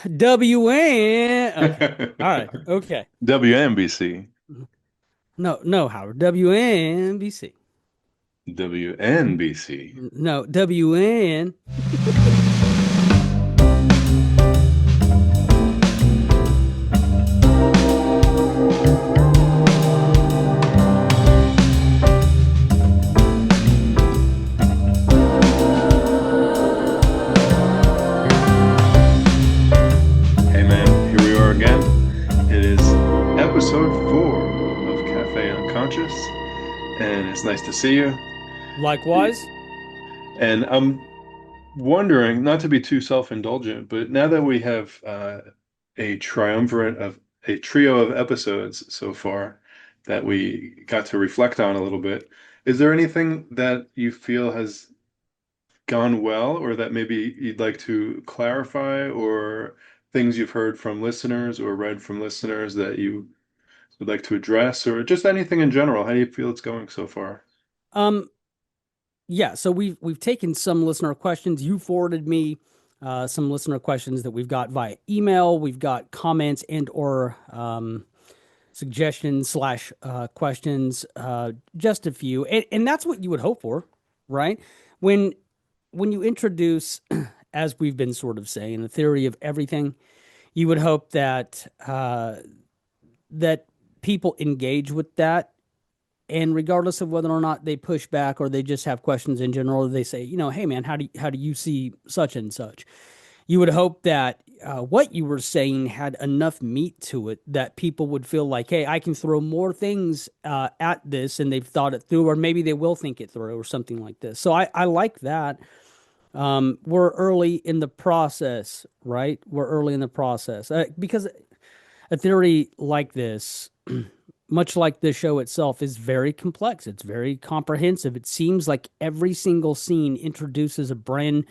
WN. Okay. All right. Okay. WNBC. No, no, Howard. WNBC. WNBC. No, WN. Hey man, here we are again. It is episode 4 of Cafe Unconscious, and it's nice to see you. Likewise. And I'm wondering, not to be too self-indulgent, but now that we have a triumvirate of a trio of episodes so far that we got to reflect on a little bit, is there anything that you feel has gone well, or that maybe you'd like to clarify, or things you've heard from listeners or read from listeners that you would like to address, or just anything in general? How do you feel it's going so far? Um, yeah, so we've taken some listener questions. You forwarded me some listener questions that we've got via email. We've got comments and or suggestions slash questions, just a few. And that's what you would hope for, right? When when you introduce, as we've been sort of saying, the theory of everything, you would hope that that people engage with that, and regardless of whether or not they push back or they just have questions in general, they say, hey man, how do you see such and such? You would hope that what you were saying had enough meat to it that people would feel like, hey, I can throw more things at this, and they've thought it through, or maybe they will think it through, or something like this. So I like that. We're early in the process, right? We're early in the process because a theory like this, much like the show itself, is very complex. It's very comprehensive. It seems like every single scene introduces a brand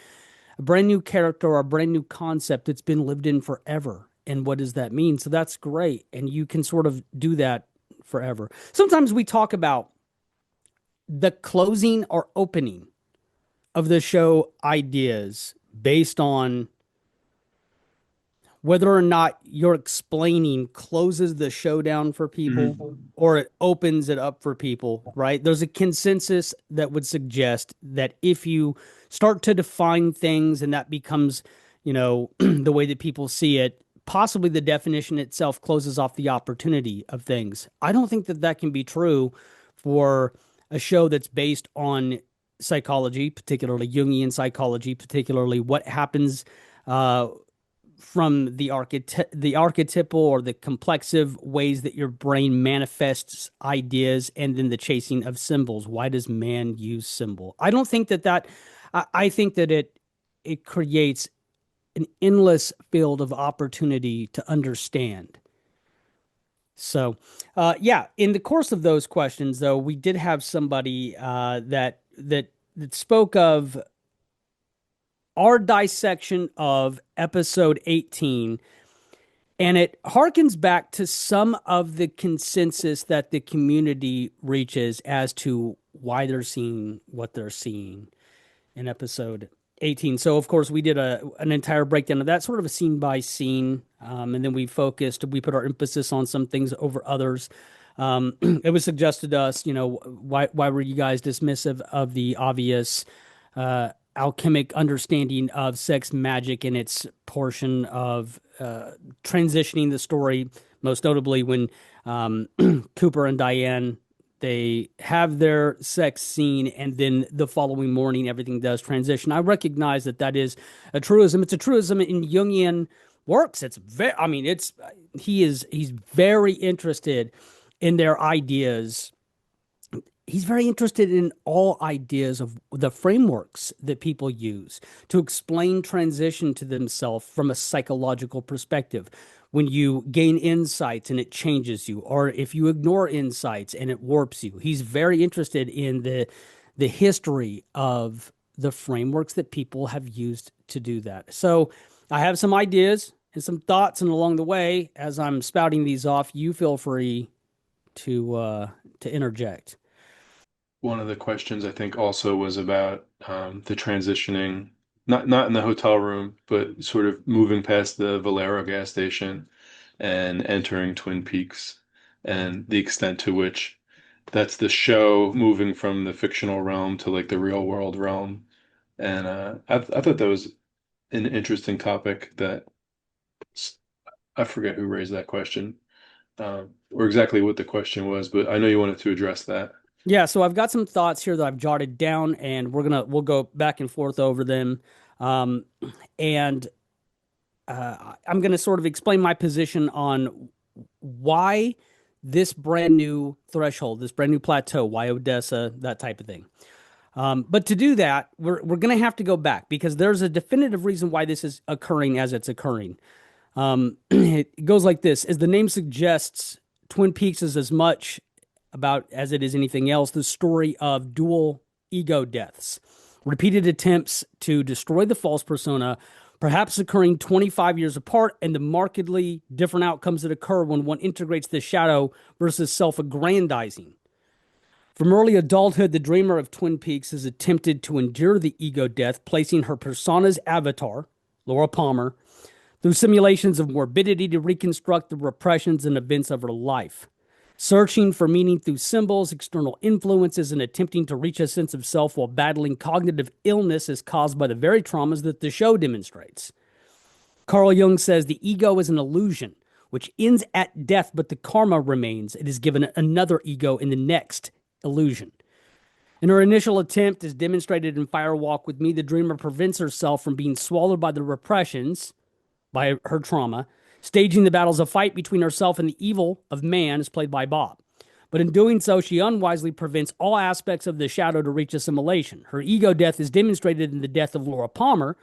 new character or a brand new concept that's been lived in forever. And what does that mean? So that's great. And you can sort of do that forever. Sometimes we talk about the closing or opening of the show ideas based on whether or not you're explaining closes the show down for people Mhm. or it opens it up for people, right? There's a consensus that would suggest that if you start to define things and that becomes, the way that people see it, possibly the definition itself closes off the opportunity of things. I don't think that that can be true for a show that's based on psychology, particularly Jungian psychology, particularly what happens uh, from the archetypal or the complexive ways that your brain manifests ideas, and then the chasing of symbols. Why does man use symbol? I don't think that I think that it creates an endless field of opportunity to understand. So, yeah, in the course of those questions, though, we did have somebody that spoke of our dissection of episode 18. And it harkens back to some of the consensus that the community reaches as to why they're seeing what they're seeing in episode 18. So, of course, we did an entire breakdown of that, sort of a scene by scene. And then we put our emphasis on some things over others. It was suggested to us, why were you guys dismissive of the obvious alchemic understanding of sex magic and its portion of transitioning the story, most notably when Cooper and Diane, they have their sex scene, and then the following morning everything does transition. I recognize that that is a truism. It's a truism in Jungian works. It's very, I mean, it's he's very interested in their ideas. He's very interested in all ideas of the frameworks that people use to explain transition to themselves from a psychological perspective. When you gain insights and it changes you, or if you ignore insights and it warps you, he's very interested in the history of the frameworks that people have used to do that. So I have some ideas and some thoughts, and along the way, as I'm spouting these off, you feel free to interject. One of the questions I think also was about the transitioning. not in the hotel room, but sort of moving past the Valero gas station and entering Twin Peaks, and the extent to which that's the show moving from the fictional realm to like the real world realm. And I thought that was an interesting topic that I forget who raised that question, or exactly what the question was, but I know you wanted to address that. Yeah, so I've got some thoughts here that I've jotted down, and we'll go back and forth over them. Um, and I'm gonna sort of explain my position on why this brand new threshold, this brand new plateau, why Odessa, that type of thing. But to do that, we're going to have to go back because there's a definitive reason why this is occurring as it's occurring. It goes like this: as the name suggests, Twin Peaks is as much about as it is anything else the story of dual ego deaths, repeated attempts to destroy the false persona, perhaps occurring 25 years apart, and the markedly different outcomes that occur when one integrates the shadow versus self-aggrandizing. From early adulthood, the dreamer of Twin Peaks has attempted to endure the ego death, placing her persona's avatar, Laura Palmer, through simulations of morbidity to reconstruct the repressions and events of her life. Searching for meaning through symbols, external influences, and attempting to reach a sense of self while battling cognitive illness is caused by the very traumas that the show demonstrates. Carl Jung says the ego is an illusion, which ends at death, but the karma remains. It is given another ego in the next illusion. In her initial attempt, as demonstrated in Fire Walk with Me, the dreamer prevents herself from being swallowed by the repressions, by her trauma, staging the battles of fight between herself and the evil of man, as played by Bob. But in doing so, she unwisely prevents all aspects of the shadow to reach assimilation. Her ego death is demonstrated in the death of Laura Palmer,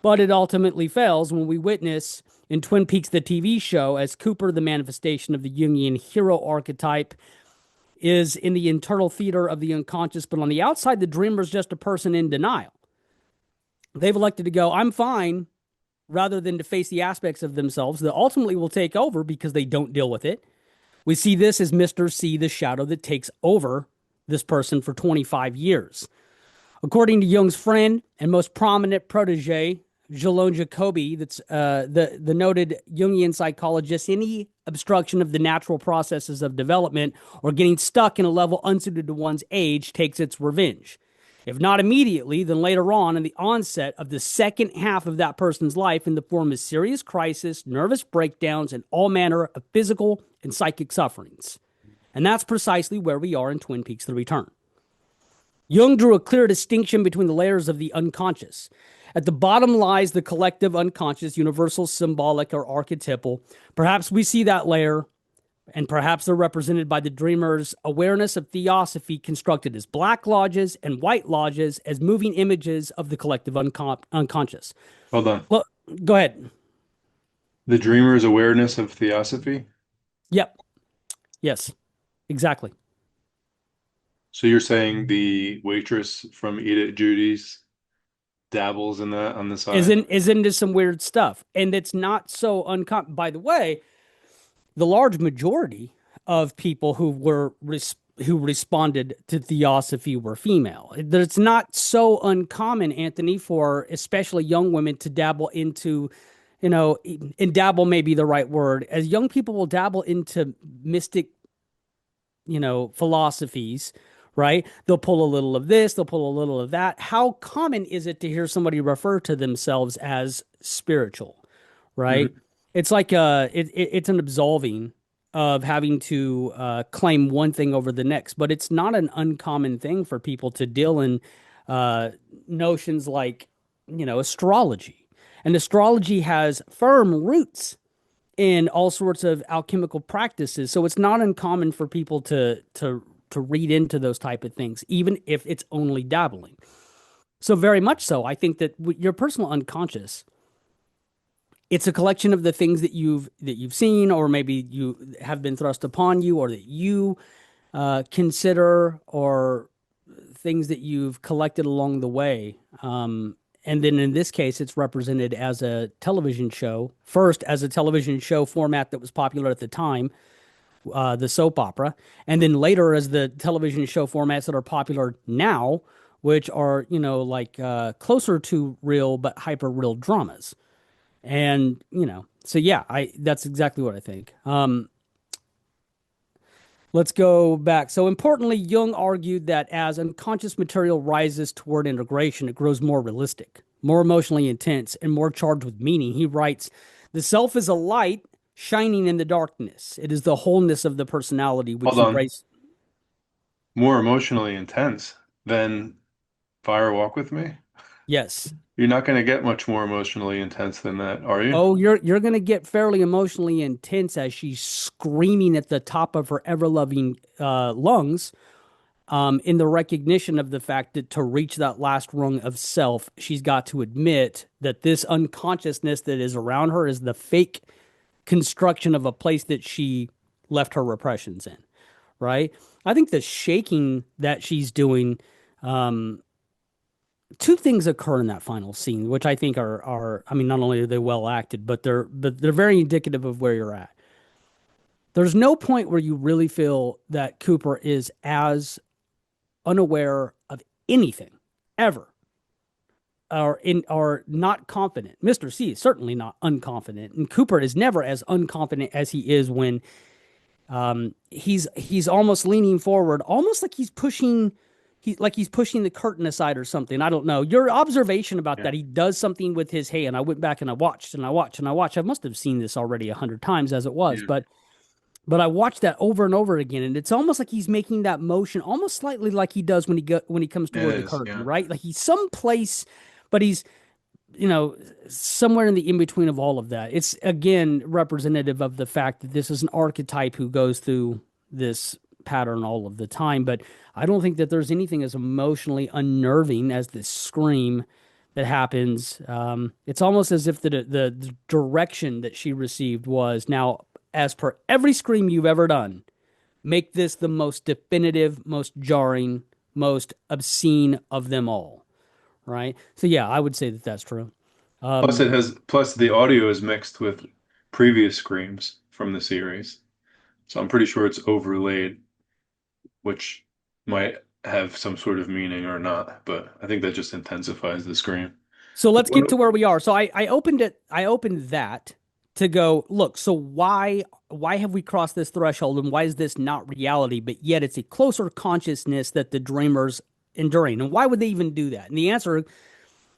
but it ultimately fails when we witness in Twin Peaks, the TV show, as Cooper, the manifestation of the Jungian hero archetype, is in the internal theater of the unconscious, but on the outside, the dreamer is just a person in denial. They've elected to go, I'm fine, rather than to face the aspects of themselves that ultimately will take over because they don't deal with it. We see this as Mr. C, the shadow that takes over this person for 25 years. According to Jung's friend and most prominent protege, Jalon Jacobi, that's the noted Jungian psychologist, any obstruction of the natural processes of development or getting stuck in a level unsuited to one's age takes its revenge. If not immediately, then later on in the onset of the second half of that person's life in the form of serious crisis, nervous breakdowns, and all manner of physical and psychic sufferings. And that's precisely where we are in Twin Peaks: The Return. Jung drew a clear distinction between the layers of the unconscious. At the bottom lies the collective unconscious, universal, symbolic, or archetypal. Perhaps we see that layer, and perhaps they're represented by the dreamer's awareness of Theosophy, constructed as black lodges and white lodges as moving images of the collective unconscious. Hold on. Well, go ahead. The dreamer's awareness of Theosophy. Yep. Yes, exactly. So you're saying the waitress from Eat It Judy's dabbles in that on the Is side? in is into some weird stuff, and it's not so uncommon. By the way, the large majority of people who responded to Theosophy were female. It's not so uncommon, Anthony, for especially young women to dabble into, and dabble may be the right word, as young people will dabble into mystic, philosophies, right? They'll pull a little of this, they'll pull a little of that. How common is it to hear somebody refer to themselves as spiritual, right? Hmm. It's like it's an absolving of having to claim one thing over the next, but it's not an uncommon thing for people to deal in uh, notions like, astrology. And astrology has firm roots in all sorts of alchemical practices. So it's not uncommon for people to read into those type of things, even if it's only dabbling. So very much so, I think that your personal unconscious, it's a collection of the things that you've seen, or maybe you have been thrust upon you, or that you consider, or things that you've collected along the way. And then in this case, it's represented as a television show, first as a television show format that was popular at the time, the soap opera, and then later as the television show formats that are popular now, which are, like closer to real but hyper real dramas. And, so yeah, I that's exactly what I think. Let's go back. So importantly, Jung argued that as unconscious material rises toward integration, it grows more realistic, more emotionally intense, and more charged with meaning. He writes, "The self is a light shining in the darkness. It is the wholeness of the personality which Hold on. embraces." More emotionally intense than Fire Walk with Me? Yes. You're not going to get much more emotionally intense than that, are you? Oh, you're going to get fairly emotionally intense as she's screaming at the top of her ever-loving lungs, in the recognition of the fact that to reach that last rung of self, she's got to admit that this unconsciousness that is around her is the fake construction of a place that she left her repressions in, right? I think the shaking that she's doing, two things occur in that final scene, which I think are I mean, not only are they well acted, but they're very indicative of where you're at. There's no point where you really feel that Cooper is as unaware of anything ever, or not confident. Mr. C is certainly not unconfident, and Cooper is never as unconfident as he is when he's almost leaning forward, almost like he's pushing the curtain aside or something. I don't know. Your observation about Yeah. that, he does something with his hand. I went back and I watched and I watched and I watched. I must have seen this already 100 times as it was, Yeah. but I watched that over and over again, and it's almost like he's making that motion, almost slightly like he does when he comes It toward the is. curtain, Yeah. right? Like he's someplace, but he's you know somewhere in the in between of all of that. It's again representative of the fact that this is an archetype who goes through this pattern all of the time. But I don't think that there's anything as emotionally unnerving as this scream that happens. It's almost as if the direction that she received was now, as per every scream you've ever done, make this the most definitive, most jarring, most obscene of them all. Right. So yeah, I would say that that's true. Plus the audio is mixed with previous screams from the series. So I'm pretty sure it's overlaid, which might have some sort of meaning or not, but I think that just intensifies the scream. So let's get What? to where we are. So I opened it. I opened that to go look. So why have we crossed this threshold, and why is this not reality? But yet it's a closer consciousness that the dreamers enduring. And why would they even do that? And the answer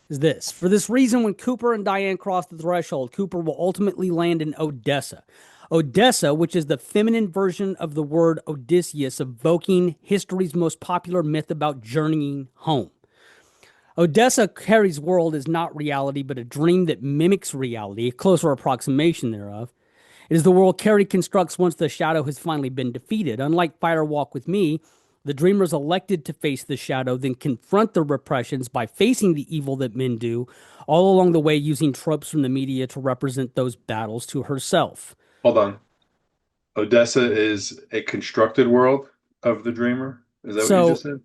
is this: for this reason, when Cooper and Diane cross the threshold, Cooper will ultimately land in Odessa. Odessa, which is the feminine version of the word Odysseus, evoking history's most popular myth about journeying home. Odessa Carey's world is not reality, but a dream that mimics reality, a closer approximation thereof. It is the world Carey constructs once the shadow has finally been defeated. Unlike Fire Walk with Me, the dreamers elected to face the shadow, then confront the repressions by facing the evil that men do, all along the way using tropes from the media to represent those battles to herself. Hold on. Odessa is a constructed world of the dreamer. Is that what you just So said?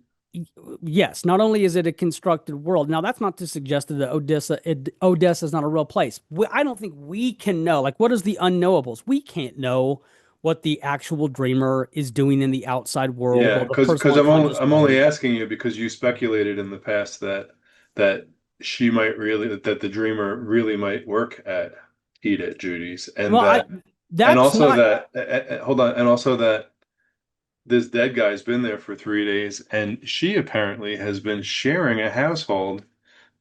yes, not only is it a constructed world. Now, that's not to suggest that Odessa is not a real place. I don't think we can know. Like, what is the unknowables? We can't know what the actual dreamer is doing in the outside world Yeah, or the because personal I'm unconscious only world. asking you because you speculated in the past that she might really that the dreamer really might work at Eat at Judy's and Well, that and that's also not. that hold on and also that this dead guy's been there for 3 days and she apparently has been sharing a household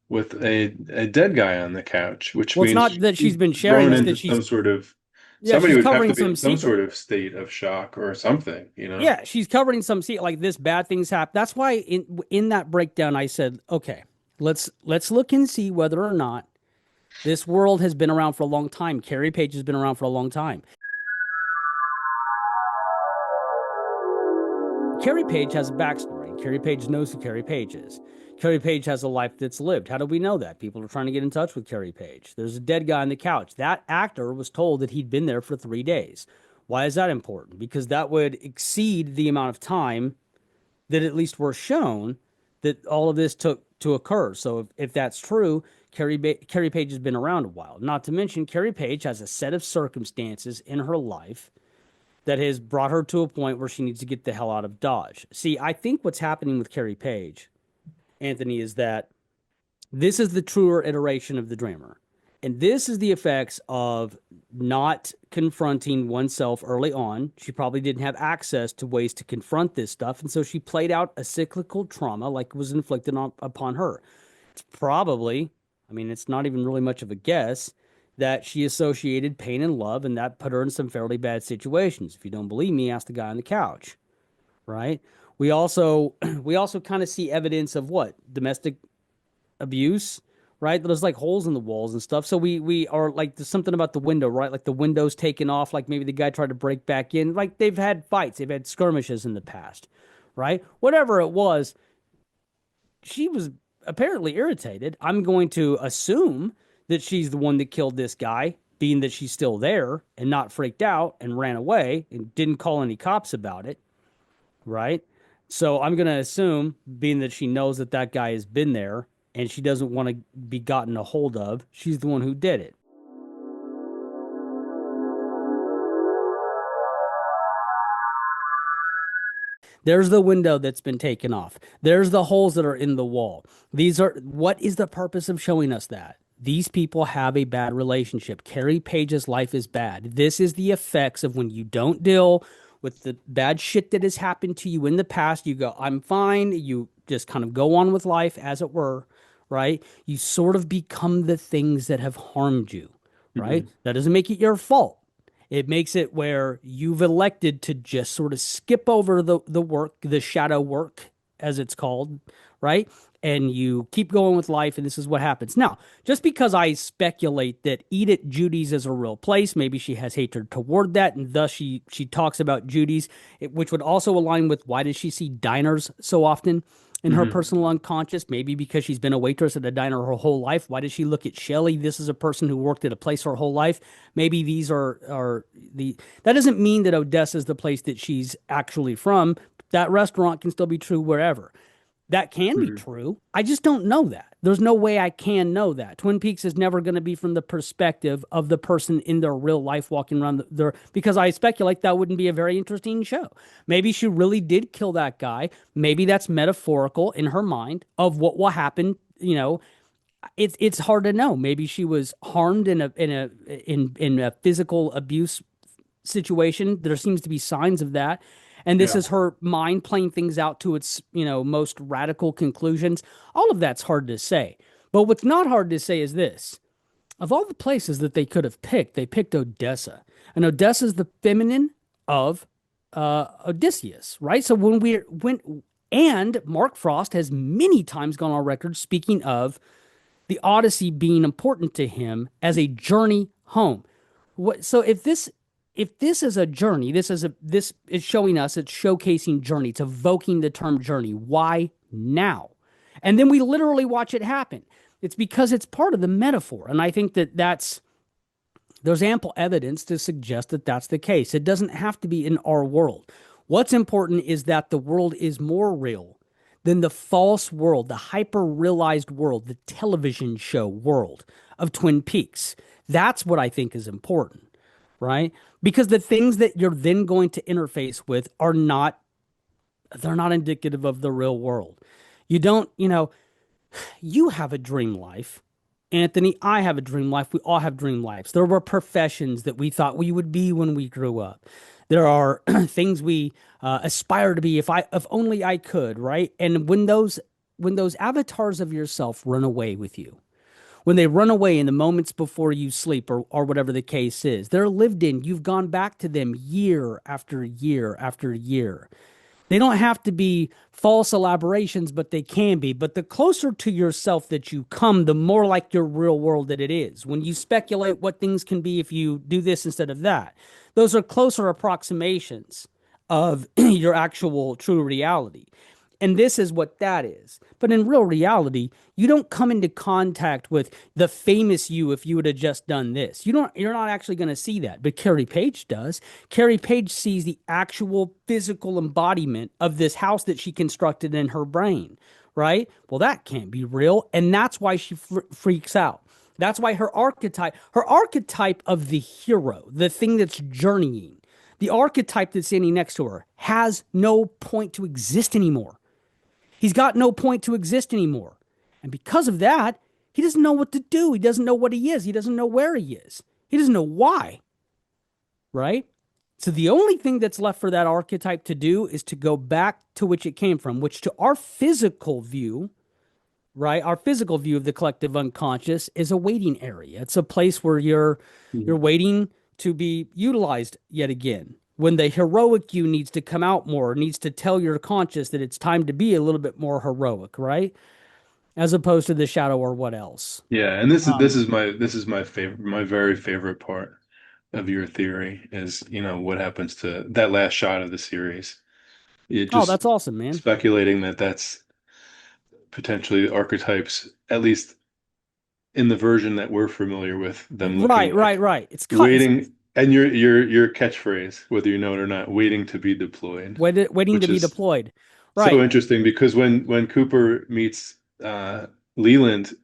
with a dead guy on the couch, which Well, it's means not that she's she's been sharing. thrown It's into that some sort of yeah, somebody she's would have covering to be some in some secret. sort of state of shock or something, you know? Yeah, she's covering some secret. Like this bad things happen. That's why in that breakdown, I said, okay, let's look and see whether or not this world has been around for a long time. Carrie Page has been around for a long time. Carrie Page has a backstory. Carrie Page knows who Carrie Page is. Carrie Page has a life that's lived. How do we know that? People are trying to get in touch with Carrie Page. There's a dead guy on the couch. That actor was told that he'd been there for 3 days. Why is that important? Because that would exceed the amount of time that at least were shown that all of this took to occur. So if that's true, Carrie Page has been around a while. Not to mention, Carrie Page has a set of circumstances in her life that has brought her to a point where she needs to get the hell out of Dodge. See, I think what's happening with Carrie Page, Anthony, is that this is the truer iteration of the dreamer. And this is the effects of not confronting oneself early on. She probably didn't have access to ways to confront this stuff. And so she played out a cyclical trauma like was inflicted upon her. It's probably, I mean, it's not even really much of a guess that she associated pain and love, and that put her in some fairly bad situations. If you don't believe me, ask the guy on the couch, right? We also we also kind of see evidence of what? Domestic abuse, right? There's like holes in the walls and stuff. So we are like, there's something about the window, right? Like the window's taken off, like maybe the guy tried to break back in. Like they've had fights, they've had skirmishes in the past, right? Whatever it was, she was apparently irritated. I'm going to assume that she's the one that killed this guy, being that she's still there and not freaked out and ran away and didn't call any cops about it, right? So I'm going to assume, being that she knows that that guy has been there and she doesn't want to be gotten a hold of, she's the one who did it. There's the window that's been taken off. There's the holes that are in the wall. These are, what is the purpose of showing us that? These people have a bad relationship. Carrie Page's life is bad. This is the effects of when you don't deal with the bad shit that has happened to you in the past. You go, I'm fine. You just kind of go on with life, as it were, right? You sort of become the things that have harmed you, right? Mhm. That doesn't make it your fault. It makes it where you've elected to just sort of skip over the work, the shadow work, as it's called, right? And you keep going with life, and this is what happens. Now, just because I speculate that Edith Judy's is a real place, maybe she has hatred toward that, and thus she talks about Judy's, which would also align with why does she see diners so often in her Mhm. personal unconscious? Maybe because she's been a waitress at a diner her whole life. Why does she look at Shelley? This is a person who worked at a place her whole life. Maybe these are the. That doesn't mean that Odessa is the place that she's actually from. That restaurant can still be true wherever. That can be Mhm. true. I just don't know that. There's no way I can know that. Twin Peaks is never going to be from the perspective of the person in their real life walking around their, because I speculate that wouldn't be a very interesting show. Maybe she really did kill that guy. Maybe that's metaphorical in her mind of what will happen. You know, it's hard to know. Maybe she was harmed in a physical abuse situation. There seems to be signs of that. And this Yeah. is her mind playing things out to its, most radical conclusions. All of that's hard to say. But what's not hard to say is this. Of all the places that they could have picked, they picked Odessa. And Odessa is the feminine of Odysseus, right? So and Mark Frost has many times gone on record speaking of the Odyssey being important to him as a journey home. So if this is a journey, this is showing us, it's showcasing journey, it's evoking the term journey. Why now? And then we literally watch it happen. It's because it's part of the metaphor, and I think there's ample evidence to suggest that that's the case. It doesn't have to be in our world. What's important is that the world is more real than the false world, the hyper realized world, the television show world of Twin Peaks. That's what I think is important, right? Because the things that you're then going to interface with they're not indicative of the real world. You don't, you have a dream life. Anthony, I have a dream life. We all have dream lives. There were professions that we thought we would be when we grew up. There are things we aspire to be. If only I could, right? And when those avatars of yourself run away with you, when they run away in the moments before you sleep, or whatever the case is, they're lived in. You've gone back to them year after year after year. They don't have to be false elaborations, but they can be. But the closer to yourself that you come, the more like your real world that it is. When you speculate what things can be if you do this instead of that, those are closer approximations of your actual true reality. And this is what that is. But in real reality, you don't come into contact with the famous you if you would have just done this. You're not actually going to see that. But Carrie Page does. Carrie Page sees the actual physical embodiment of this house that she constructed in her brain, right? Well, that can't be real. And that's why she freaks out. That's why her archetype of the hero, the thing that's journeying, the archetype that's standing next to her has no point to exist anymore. He's got no point to exist anymore. And because of that, he doesn't know what to do. He doesn't know what he is. He doesn't know where he is. He doesn't know why, right? So the only thing that's left for that archetype to do is to go back to which it came from, which to our physical view, right? Our physical view of the collective unconscious is a waiting area. It's a place where you're waiting to be utilized yet again. When the heroic you needs to come out more, needs to tell your conscious that it's time to be a little bit more heroic, right? As opposed to the shadow or what else. Yeah, and this Um, is my favorite, my very favorite part of your theory is, what happens to that last shot of the series. It oh, just that's awesome, man. speculating that that's potentially archetypes, at least in the version that we're familiar with, them looking Right, right, like right. It's waiting, and your catchphrase, whether you know it or not, waiting to be deployed, waiting to which be is deployed. so Right. interesting because when Cooper meets Leland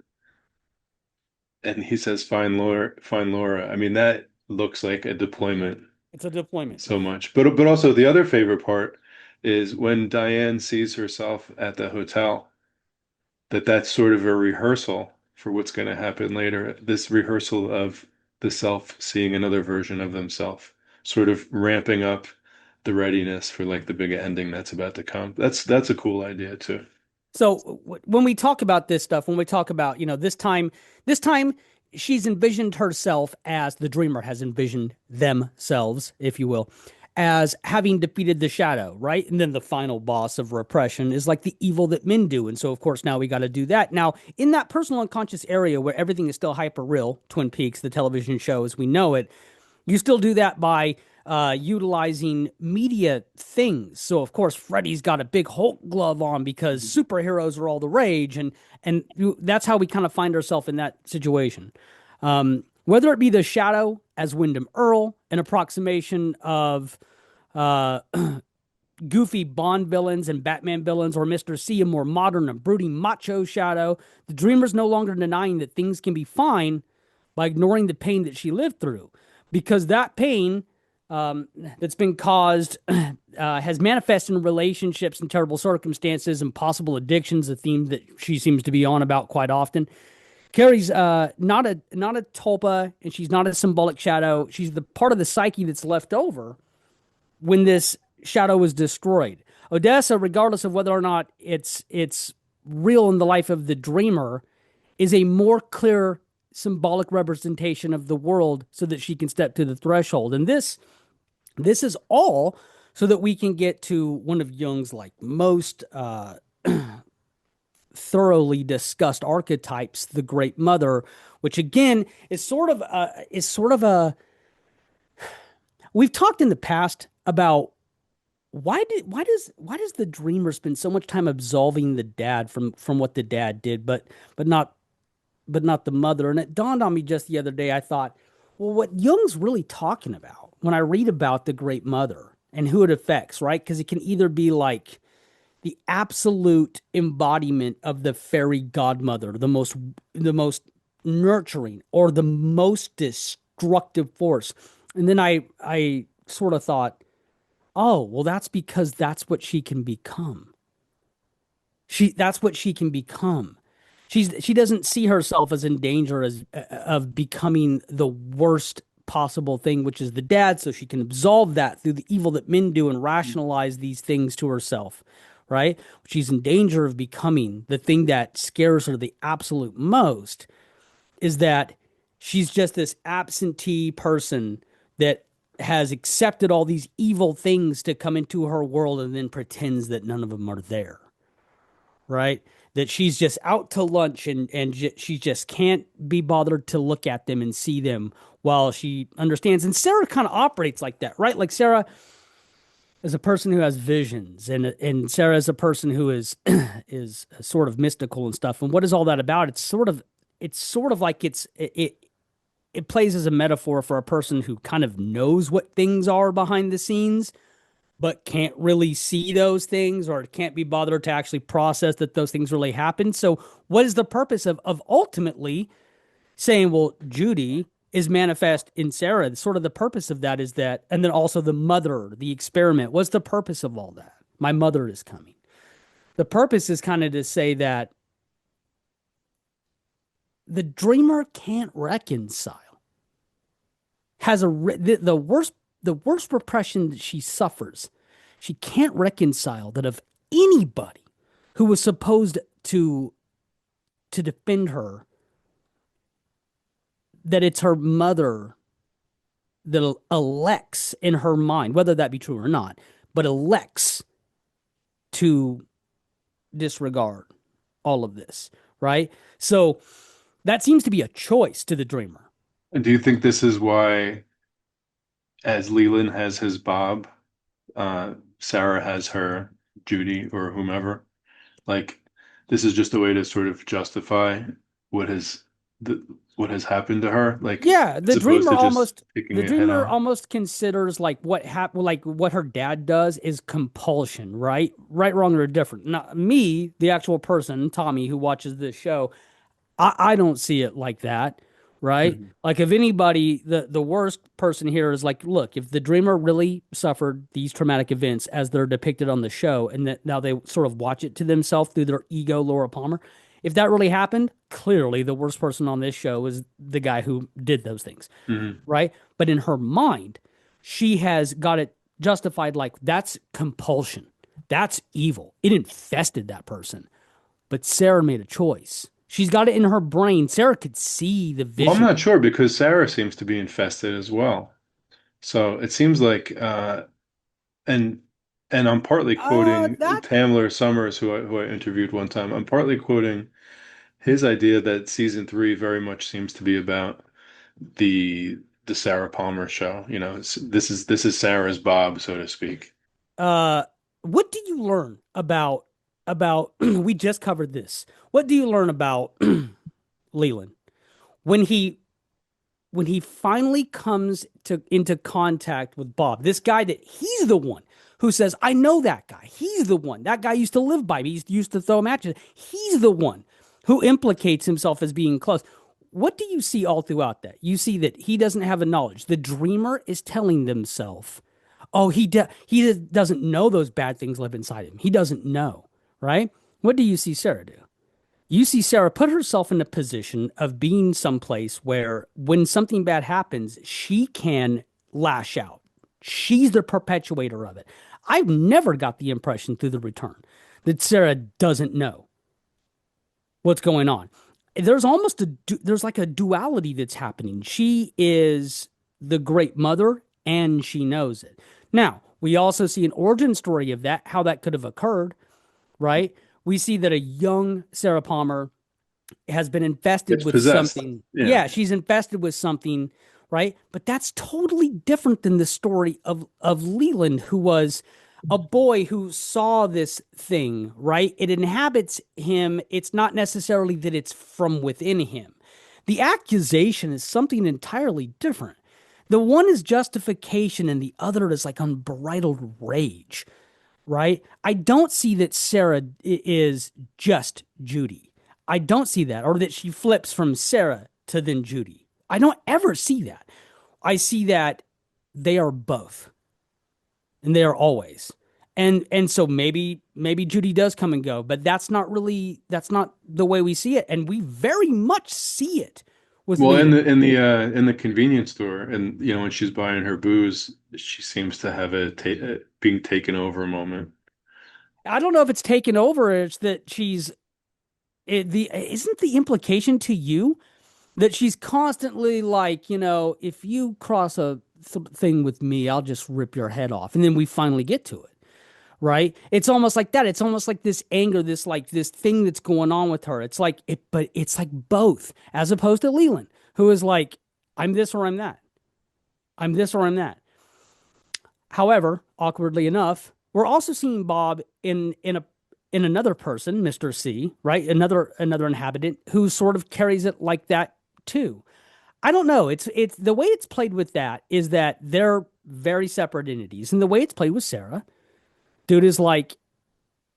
and he says find Laura, I mean that looks like a deployment It's a deployment. so much. But also the other favorite part is when Diane sees herself at the hotel, that's sort of a rehearsal for what's going to happen later. This rehearsal of the self seeing another version of themselves, sort of ramping up the readiness for like the big ending that's about to come. That's a cool idea too. So when we talk about this stuff, when we talk about, this time she's envisioned herself as the dreamer has envisioned themselves, if you will, as having defeated the shadow, right? And then the final boss of repression is like the evil that men do. And so, of course, now we got to do that. Now, in that personal unconscious area where everything is still hyper real, Twin Peaks, the television show as we know it, you still do that by utilizing media things. So of course, Freddy's got a big Hulk glove on because superheroes are all the rage, and that's how we kind of find ourselves in that situation. Whether it be the Shadow as Wyndham Earl, an approximation of uh, goofy Bond villains and Batman villains, or Mr. C, a more modern and brooding macho Shadow, the Dreamer's no longer denying that things can be fine by ignoring the pain that she lived through, because that pain that's been caused has manifested in relationships and terrible circumstances and possible addictions, a theme that she seems to be on about quite often. Carrie's not a tulpa, and she's not a symbolic shadow. She's the part of the psyche that's left over when this shadow was destroyed. Odessa, regardless of whether or not it's real in the life of the dreamer, is a more clear symbolic representation of the world so that she can step to the threshold. And this is all so that we can get to one of Jung's like most thoroughly discussed archetypes, the Great Mother, which again is sort of a we've talked in the past about why does the dreamer spend so much time absolving the dad from what the dad did, but not the mother. And it dawned on me just the other day. I thought, well, what Jung's really talking about when I read about the Great Mother and who it affects, right? Because it can either be like the absolute embodiment of the fairy godmother, the most nurturing, or the most destructive force. And then I sort of thought, oh, well, that's because that's what she can become. That's what she can become. She doesn't see herself as in danger as of becoming the worst possible thing, which is the dad, so she can absolve that through the evil that men do and rationalize these things to herself, right? She's in danger of becoming the thing that scares her the absolute most is that she's just this absentee person that has accepted all these evil things to come into her world and then pretends that none of them are there, right? That she's just out to lunch and she just can't be bothered to look at them and see them while she understands. And Sarah kind of operates like that, right? Like Sarah is a person who has visions, and Sarah is a person who is is sort of mystical and stuff. And what is all that about? It's sort of like it plays as a metaphor for a person who kind of knows what things are behind the scenes, but can't really see those things or can't be bothered to actually process that those things really happen. So, what is the purpose of ultimately saying, well, Judy is manifest in Sarah? Sort of the purpose of that is that, and then also the mother, the experiment. What's the purpose of all that? My mother is coming. The purpose is kind of to say that the dreamer can't reconcile, has the worst repression that she suffers. She can't reconcile that of anybody who was supposed to defend her, that it's her mother that elects in her mind, whether that be true or not, but elects to disregard all of this, right? So that seems to be a choice to the dreamer. And do you think this is why, as Leland has his Bob, Sarah has her Judy or whomever? Like, this is just a way to sort of justify what has the what has happened to her, like Yeah, as opposed to just taking the it head dreamer on. almost considers like like what her dad does is compulsion, right? Right, wrong, or different. Not me, the actual person, Tommy, who watches this show. I don't see it like that, right? Mhm. Like if anybody, the worst person here is like, look, if the dreamer really suffered these traumatic events as they're depicted on the show, and that now they sort of watch it to themselves through their ego, Laura Palmer. If that really happened, clearly the worst person on this show is the guy who did those things, Mhm. right? But in her mind, she has got it justified like that's compulsion. That's evil. It infested that person. But Sarah made a choice. She's got it in her brain. Sarah could see the Well, I'm vision. not sure because Sarah seems to be infested as well. So it seems like and I'm partly quoting That Pamela Summers, who I interviewed one time. I'm partly quoting his idea that season three very much seems to be about the the Sarah Palmer show. You know, this is Sarah's Bob, so to speak. uh what do you learn about we just covered this. What do you learn about Leland when he finally comes to into contact with Bob, this guy that he's the one who says, I know that guy. He's the one. That guy used to live by me. He used to throw matches. He's the one who implicates himself as being close. What do you see all throughout that? You see that he doesn't have a knowledge. The dreamer is telling themselves, oh, he doesn't know those bad things live inside him. He doesn't know, right? What do you see Sarah do? You see Sarah put herself in a position of being someplace where when something bad happens, she can lash out. She's the perpetuator of it. I've never got the impression through the return that Sarah doesn't know what's going on. There's almost there's like a duality that's happening. She is the great mother and she knows it. Now, we also see an origin story of that, how that could have occurred, right? We see that a young Sarah Palmer has been infested It's with possessed. something. Yeah. Yeah, she's infested with something, right? But that's totally different than the story of Leland, who was a boy who saw this thing, right? It inhabits him. It's not necessarily that it's from within him. The accusation is something entirely different. The one is justification and the other is like unbridled rage, right? I don't see that Sarah is just Judy. I don't see that, or that she flips from Sarah to then Judy. I don't ever see that. I see that they are both, and they are always. And so maybe Judy does come and go, but that's not the way we see it, and we very much see it with Well, Leland. in the convenience store, and you know, when she's buying her booze, she seems to have a being taken over moment. I don't know if it's taken over. It's that the isn't the implication to you that she's constantly like, if you cross a thing with me, I'll just rip your head off. And then we finally get to it, right? It's almost like that. It's almost like this anger, this thing that's going on with her. It's like but it's like both, as opposed to Leland, who is like, I'm this or I'm that. I'm this or I'm that. However, awkwardly enough, we're also seeing Bob in another person, Mr. C, right? Another inhabitant who sort of carries it like that too. I don't know. It's the way it's played with that is that they're very separate entities. And the way it's played with Sarah, dude, is like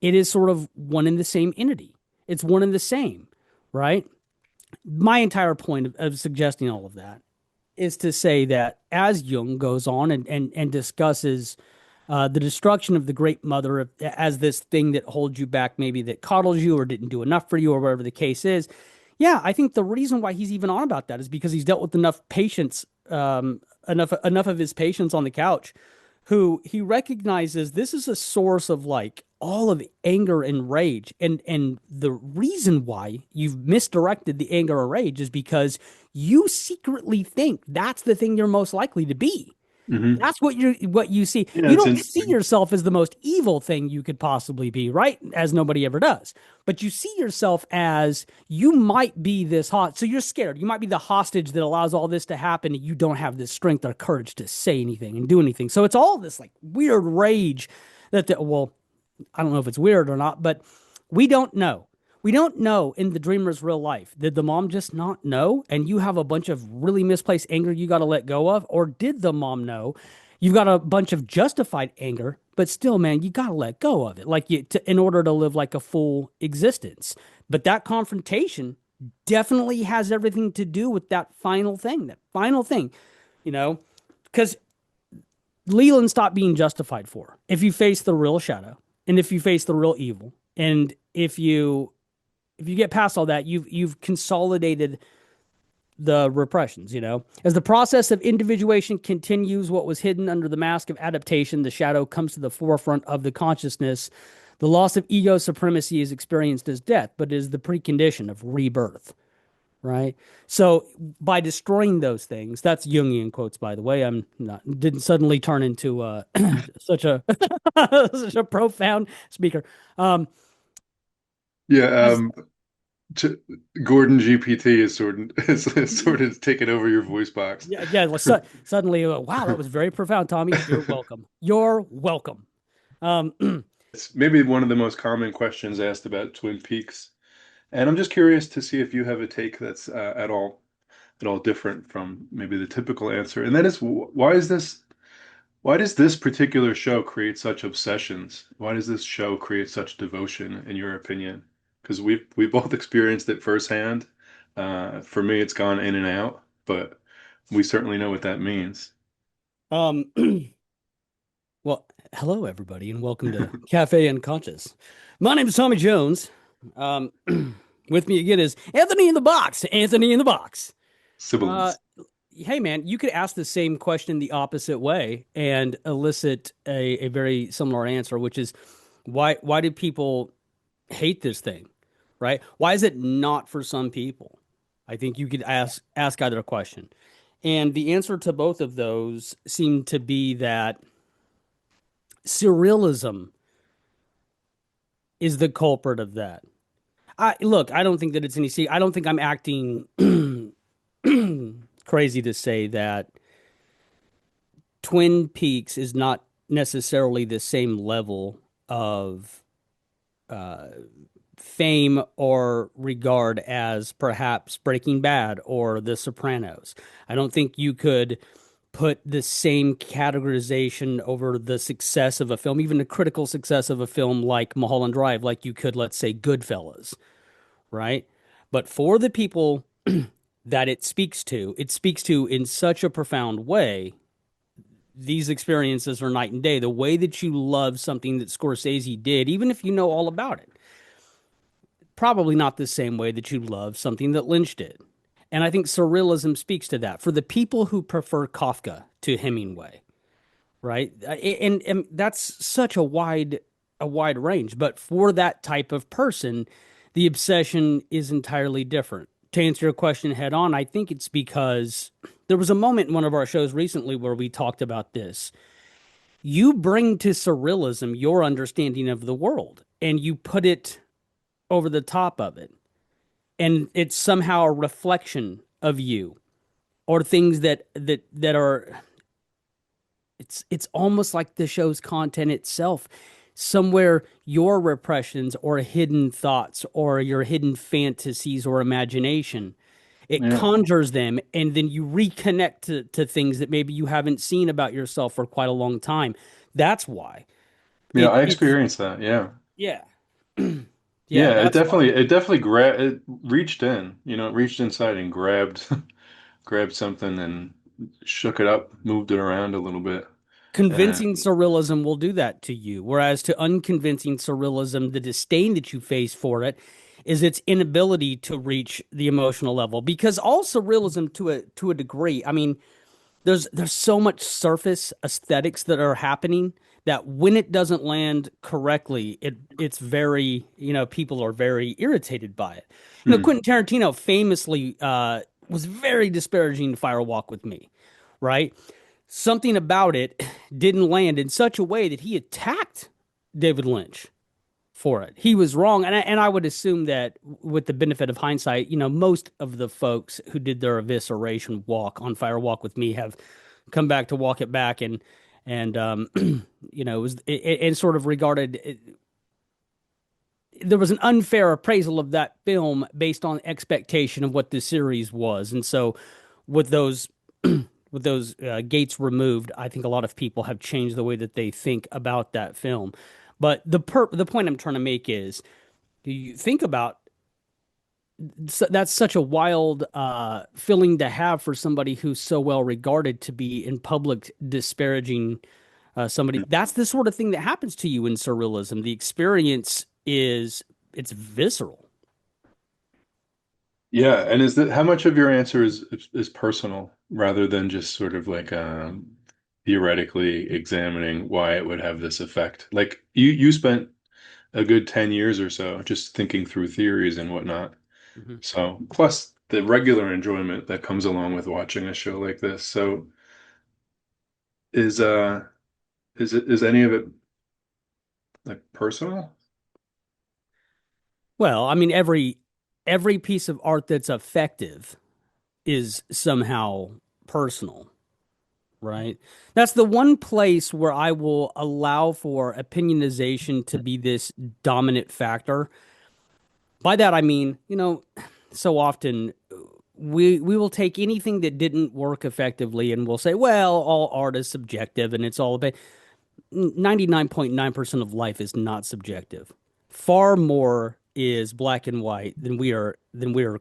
it is sort of one and the same entity. It's one and the same, right? My entire point of suggesting all of that is to say that as Jung goes on and discusses The destruction of the great mother as this thing that holds you back, maybe that coddles you or didn't do enough for you or whatever the case is. Yeah, I think the reason why he's even on about that is because he's dealt with enough patients, enough of his patients on the couch, who he recognizes this is a source of like all of anger and rage, and the reason why you've misdirected the anger or rage is because you secretly think that's the thing you're most likely to be. Hmm. That's what you see. Yeah, You it's don't see interesting. yourself as the most evil thing you could possibly be, right? As nobody ever does. But you see yourself as you might be this hot. So you're scared. You might be the hostage that allows all this to happen, and you don't have the strength or courage to say anything and do anything. So it's all this like weird rage well, I don't know if it's weird or not, but we don't know. We don't know in the dreamer's real life. Did the mom just not know? And you have a bunch of really misplaced anger you got to let go of? Or did the mom know? You've got a bunch of justified anger, but still, man, you got to let go of it in order to live like a full existence. But that confrontation definitely has everything to do with that final thing, you know, because Leland stopped being justified for. If you face the real shadow and if you face the real evil, and if you get past all that, you've consolidated the repressions, you know. As the process of individuation continues, what was hidden under the mask of adaptation, the shadow comes to the forefront of the consciousness. The loss of ego supremacy is experienced as death, but is the precondition of rebirth, right? So by destroying those things, that's Jungian quotes, by the way. I'm not didn't suddenly turn into such a such a profound speaker. Um, Yeah, as t Gordon GPT is sort of is sort of taken over your voice box. yeah, yeah. Well, suddenly, wow, that was very profound, Tommy. You're welcome. You're welcome. Um, It's maybe one of the most common questions asked about Twin Peaks, and I'm just curious to see if you have a take that's at all different from maybe the typical answer. And that is, why does this particular show create such obsessions? Why does this show create such devotion, in your opinion? Because we both experienced it firsthand. For me, it's gone in and out, but we certainly know what that means. um, well, hello everybody, and welcome to Cafe Unconscious. My name is Tommy Jones. Um, with me again is Anthony in the box. Anthony in the box. Uh, Sibilance. hey man, you could ask the same question the opposite way and elicit a very similar answer, which is why do people hate this thing, right? Why is it not for some people? I think you could ask either a question. And the answer to both of those seem to be that surrealism is the culprit of that. I don't think that it's any secret. I don't think I'm acting crazy to say that Twin Peaks is not necessarily the same level of uh, fame or regard as perhaps Breaking Bad or The Sopranos. I don't think you could put the same categorization over the success of a film, even the critical success of a film like Mulholland Drive, like you could, let's say, Goodfellas, right? But for the people that it speaks to in such a profound way. These experiences are night and day. The way that you love something that Scorsese did, even if you know all about it, probably not the same way that you love something that Lynch did. And I think surrealism speaks to that for the people who prefer Kafka to Hemingway, right? And that's such a wide range, but for that type of person, the obsession is entirely different. To answer your question head on, I think it's because there was a moment in one of our shows recently where we talked about this. You bring to surrealism your understanding of the world and you put it over the top of it, and it's somehow a reflection of you or things that are it's almost like the show's content itself. Somewhere your repressions or hidden thoughts or your hidden fantasies or imagination, it Yeah. conjures them, and then you reconnect to things that maybe you haven't seen about yourself for quite a long time. That's why Yeah, I it's experienced that. Yeah. yeah. Yeah, Yeah, it that's why. definitely it definitely it reached in, it reached inside and grabbed grabbed something and shook it up, moved it around a little bit. Convincing surrealism will do that to you, whereas to unconvincing surrealism, the disdain that you face for it is its inability to reach the emotional level. Because all surrealism, to a degree, I mean, there's so much surface aesthetics that are happening that when it doesn't land correctly, it's very, people are very irritated by it. Hmm. Quentin Tarantino famously was very disparaging to Fire Walk with Me, right? Something about it didn't land in such a way that he attacked David Lynch for it. He was wrong, and I would assume that with the benefit of hindsight, most of the folks who did their evisceration walk on Fire Walk with Me have come back to walk it back, and it was and sort of regarded there was an unfair appraisal of that film based on expectation of what the series was, and so with those with those gates removed, I think a lot of people have changed the way that they think about that film. But the point I'm trying to make is, you think about that's such a wild feeling to have for somebody who's so well regarded to be in public disparaging somebody. That's the sort of thing that happens to you in surrealism. The experience is it's visceral. Yeah, and is that how much of your answer is personal rather than just sort of like theoretically examining why it would have this effect? Like you spent a good 10 years or so just thinking through theories and whatnot. Mhm. So plus the regular enjoyment that comes along with watching a show like this. So is is any of it like personal? Well, I mean, every piece of art that's effective is somehow personal, right? That's the one place where I will allow for opinionization to be this dominant factor. By that I mean, so often we will take anything that didn't work effectively and we'll say, well, all art is subjective and it's all about 99.9% of life is not subjective. Far more is black and white than we are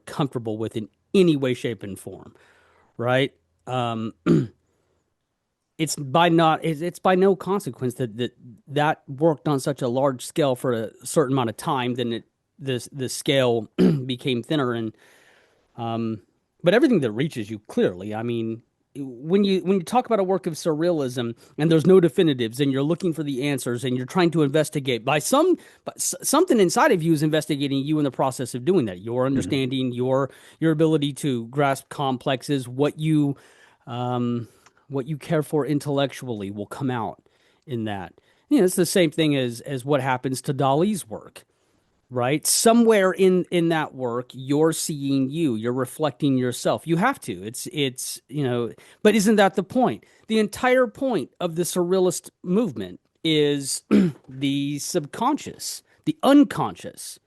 comfortable with in any way, shape, and form, right? Um, it's by no consequence that worked on such a large scale for a certain amount of time. Then the scale became thinner, and um, but everything that reaches you clearly. I mean, when you talk about a work of surrealism and there's no definitives, and you're looking for the answers, and you're trying to investigate but something inside of you is investigating you in the process of doing that. Your Mhm. understanding, your ability to grasp complexes, um, what you care for intellectually will come out in that. It's the same thing as what happens to Dali's work, right? Somewhere in that work, you're seeing you, you're reflecting yourself. You have to. But isn't that the point? The entire point of the surrealist movement is the subconscious, the unconscious.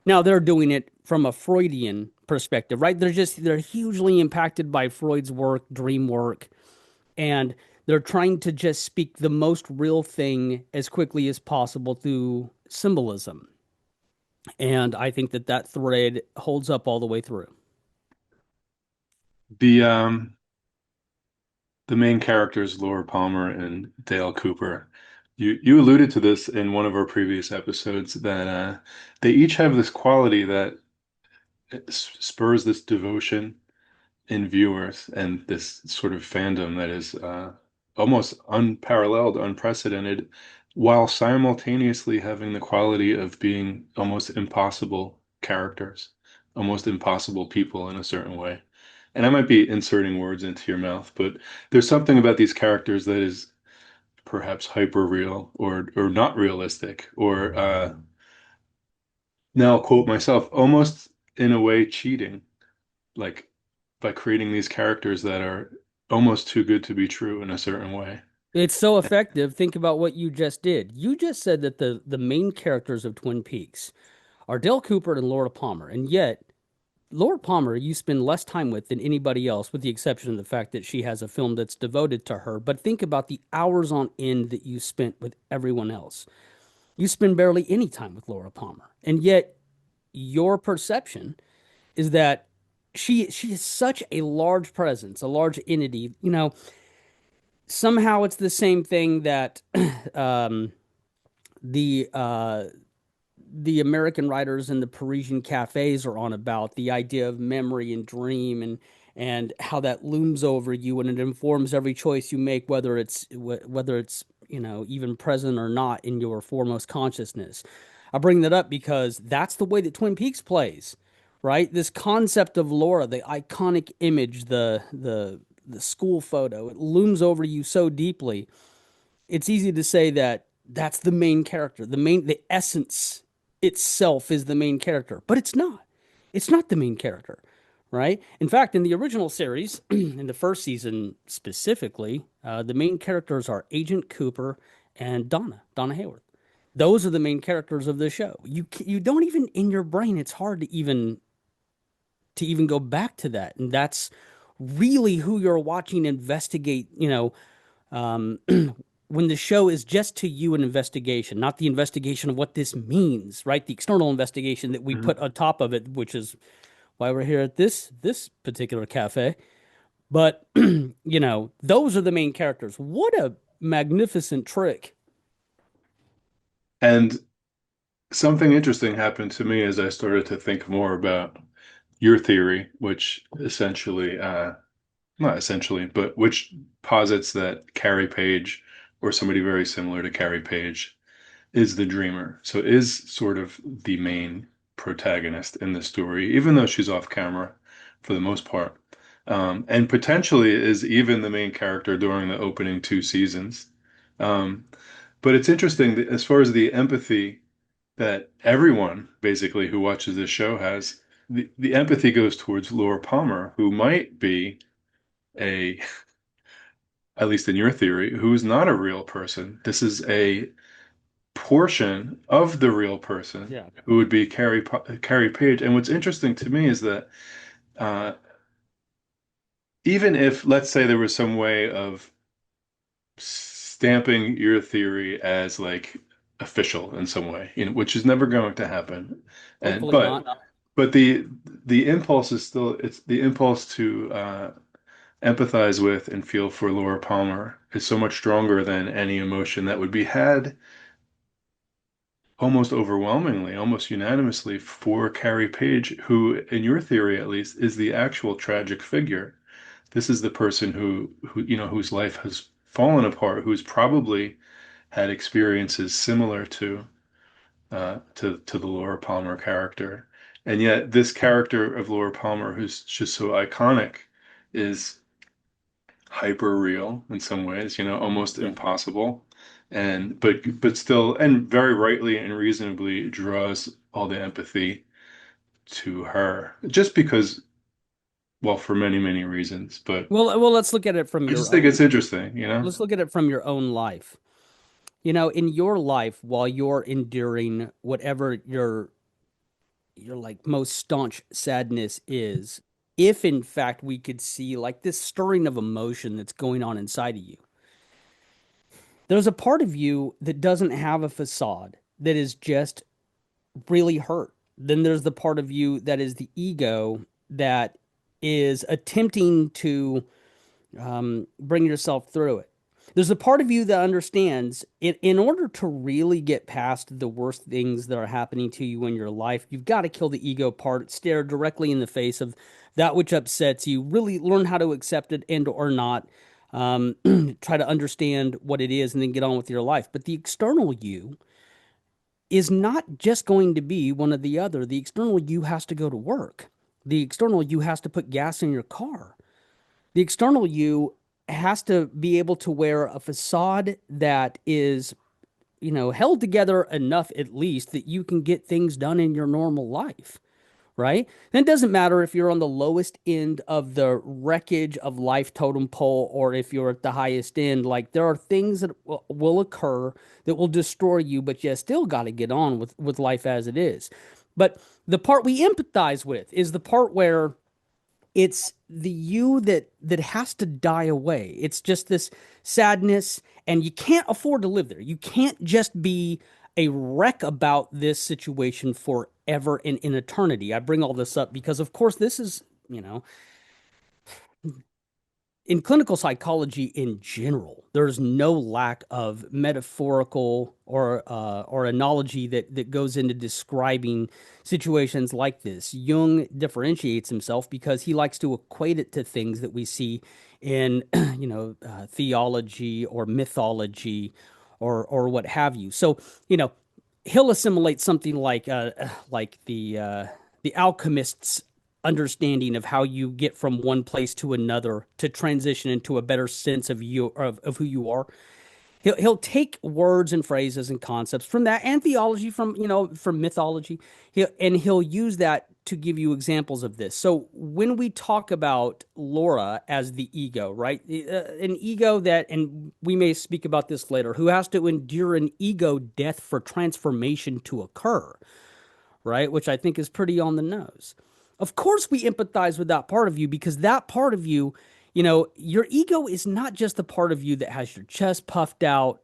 Now they're doing it from a Freudian perspective, right? They're hugely impacted by Freud's work, dream work, and they're trying to just speak the most real thing as quickly as possible through symbolism. And I think that thread holds up all the way through. The the main characters, Laura Palmer and Dale Cooper. You alluded to this in one of our previous episodes that they each have this quality that spurs this devotion in viewers and this sort of fandom that is almost unparalleled, unprecedented, while simultaneously having the quality of being almost impossible characters, almost impossible people in a certain way. And I might be inserting words into your mouth, but there's something about these characters that is perhaps hyper real or not realistic, or now I'll quote myself, almost in a way cheating, like by creating these characters that are almost too good to be true in a certain way. It's so effective. Think about what you just did. You just said that the main characters of Twin Peaks are Dale Cooper and Laura Palmer, and yet Laura Palmer you spend less time with than anybody else, with the exception of the fact that she has a film that's devoted to her. But think about the hours on end that you spent with everyone else. You spend barely any time with Laura Palmer, and yet your perception is that she is such a large presence, a large entity. somehow it's the same thing that um, the the American writers in the Parisian cafes are on about the idea of memory and dream and how that looms over you and it informs every choice you make, whether it's even present or not in your foremost consciousness. I bring that up because that's the way that Twin Peaks plays, right? This concept of Laura, the iconic image, the school photo, it looms over you so deeply. It's easy to say that that's the main character. The essence itself is the main character, but it's not. It's not the main character, right? In fact, in the original series, in the first season specifically, the main characters are Agent Cooper and Donna Hayward. Those are the main characters of the show. You don't even in your brain. It's hard to even go back to that, and that's really who you're watching investigate. Um, when the show is just to you an investigation, not the investigation of what this means, right? The external investigation that we Mhm. put on top of it, which is why we're here at this particular cafe. But those are the main characters. What a magnificent trick. And something interesting happened to me as I started to think more about your theory, which essentially, not essentially, but which posits that Carrie Page or somebody very similar to Carrie Page is the dreamer. So is sort of the main protagonist in the story, even though she's off camera for the most part. And potentially is even the main character during the opening two seasons. Um, but it's interesting that as far as the empathy that everyone basically who watches this show has, the empathy goes towards Laura Palmer, who might be a, at least in your theory, who's not a real person. This is a portion of the real person Yeah. who would be Carrie Page. And what's interesting to me is that uh, even if, let's say, there was some way of stamping your theory as like official in some way, which is never going to happen, and Hopefully not. but the impulse is still it's the impulse to empathize with and feel for Laura Palmer is so much stronger than any emotion that would be had almost overwhelmingly, almost unanimously for Carrie Page, who, in your theory at least, is the actual tragic figure. This is the person who whose life has fallen apart, who's probably had experiences similar to the Laura Palmer character. And yet this character of Laura Palmer, who's just so iconic, is hyper real in some ways, almost Yeah. impossible. And but still, and very rightly and reasonably draws all the empathy to her. Just because, well, for many, many reasons. But Well, let's look at it from I your just think own. it's interesting. Let's look at it from your own life. In your life, while you're enduring whatever your like most staunch sadness is, if in fact we could see like this stirring of emotion that's going on inside of you, there's a part of you that doesn't have a facade, that is just really hurt. Then there's the part of you that is the ego that is attempting to bring yourself through it. There's a part of you that understands it. In order to really get past the worst things that are happening to you in your life, you've got to kill the ego part, stare directly in the face of that which upsets you, really learn how to accept it and or not. Try to understand what it is and then get on with your life. But the external you is not just going to be one or the other. The external you has to go to work. The external you has to put gas in your car. The external you has to be able to wear a facade that is, held together enough at least that you can get things done in your normal life, right? And it doesn't matter if you're on the lowest end of the wreckage of life totem pole or if you're at the highest end. Like there are things that will occur that will destroy you, but you still got to get on with life as it is. But the part we empathize with is the part where it's the you that has to die away. It's just this sadness, and you can't afford to live there. You can't just be a wreck about this situation forever and in eternity. I bring all this up because, of course, this is, in clinical psychology in general, there's no lack of metaphorical or analogy that goes into describing situations like this. Jung differentiates himself because he likes to equate it to things that we see in theology or mythology or what have you. So you know he'll assimilate something like the alchemists understanding of how you get from one place to another to transition into a better sense of of who you are. He'll take words and phrases and concepts from that and theology from mythology. He'll use that to give you examples of this. So when we talk about Laura as the ego, right? An ego that, and we may speak about this later, who has to endure an ego death for transformation to occur, right? Which I think is pretty on the nose. Of course, we empathize with that part of you because that part of you, your ego is not just the part of you that has your chest puffed out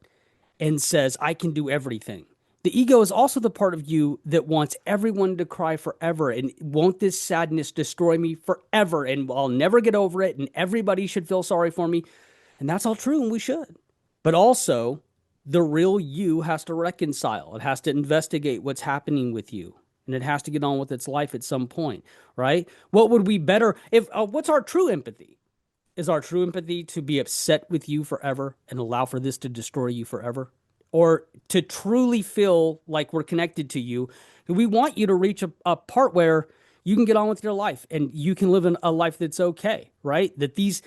and says, I can do everything. The ego is also the part of you that wants everyone to cry forever and won't this sadness destroy me forever and I'll never get over it and everybody should feel sorry for me. And that's all true and we should. But also, the real you has to reconcile. It has to investigate what's happening with you and it has to get on with its life at some point, right? What would we better if what's our true empathy? Is our true empathy to be upset with you forever and allow for this to destroy you forever? Or to truly feel like we're connected to you? We want you to reach a part where you can get on with your life and you can live in a life that's okay, right? That these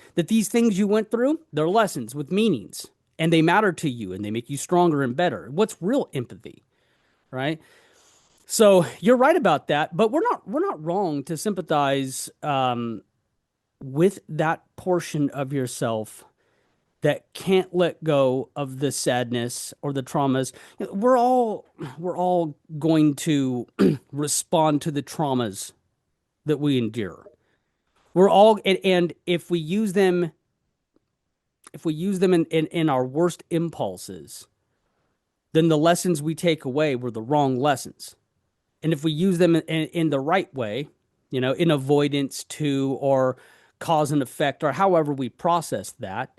things you went through, they're lessons with meanings and they matter to you and they make you stronger and better. What's real empathy, right? So you're right about that, but we're not wrong to sympathize with that portion of yourself that can't let go of the sadness or the traumas. We're all going to respond to the traumas that we endure. We're all and if we use them in our worst impulses, then the lessons we take away were the wrong lessons. And if we use them in the right way, in avoidance to or cause and effect or however we process that,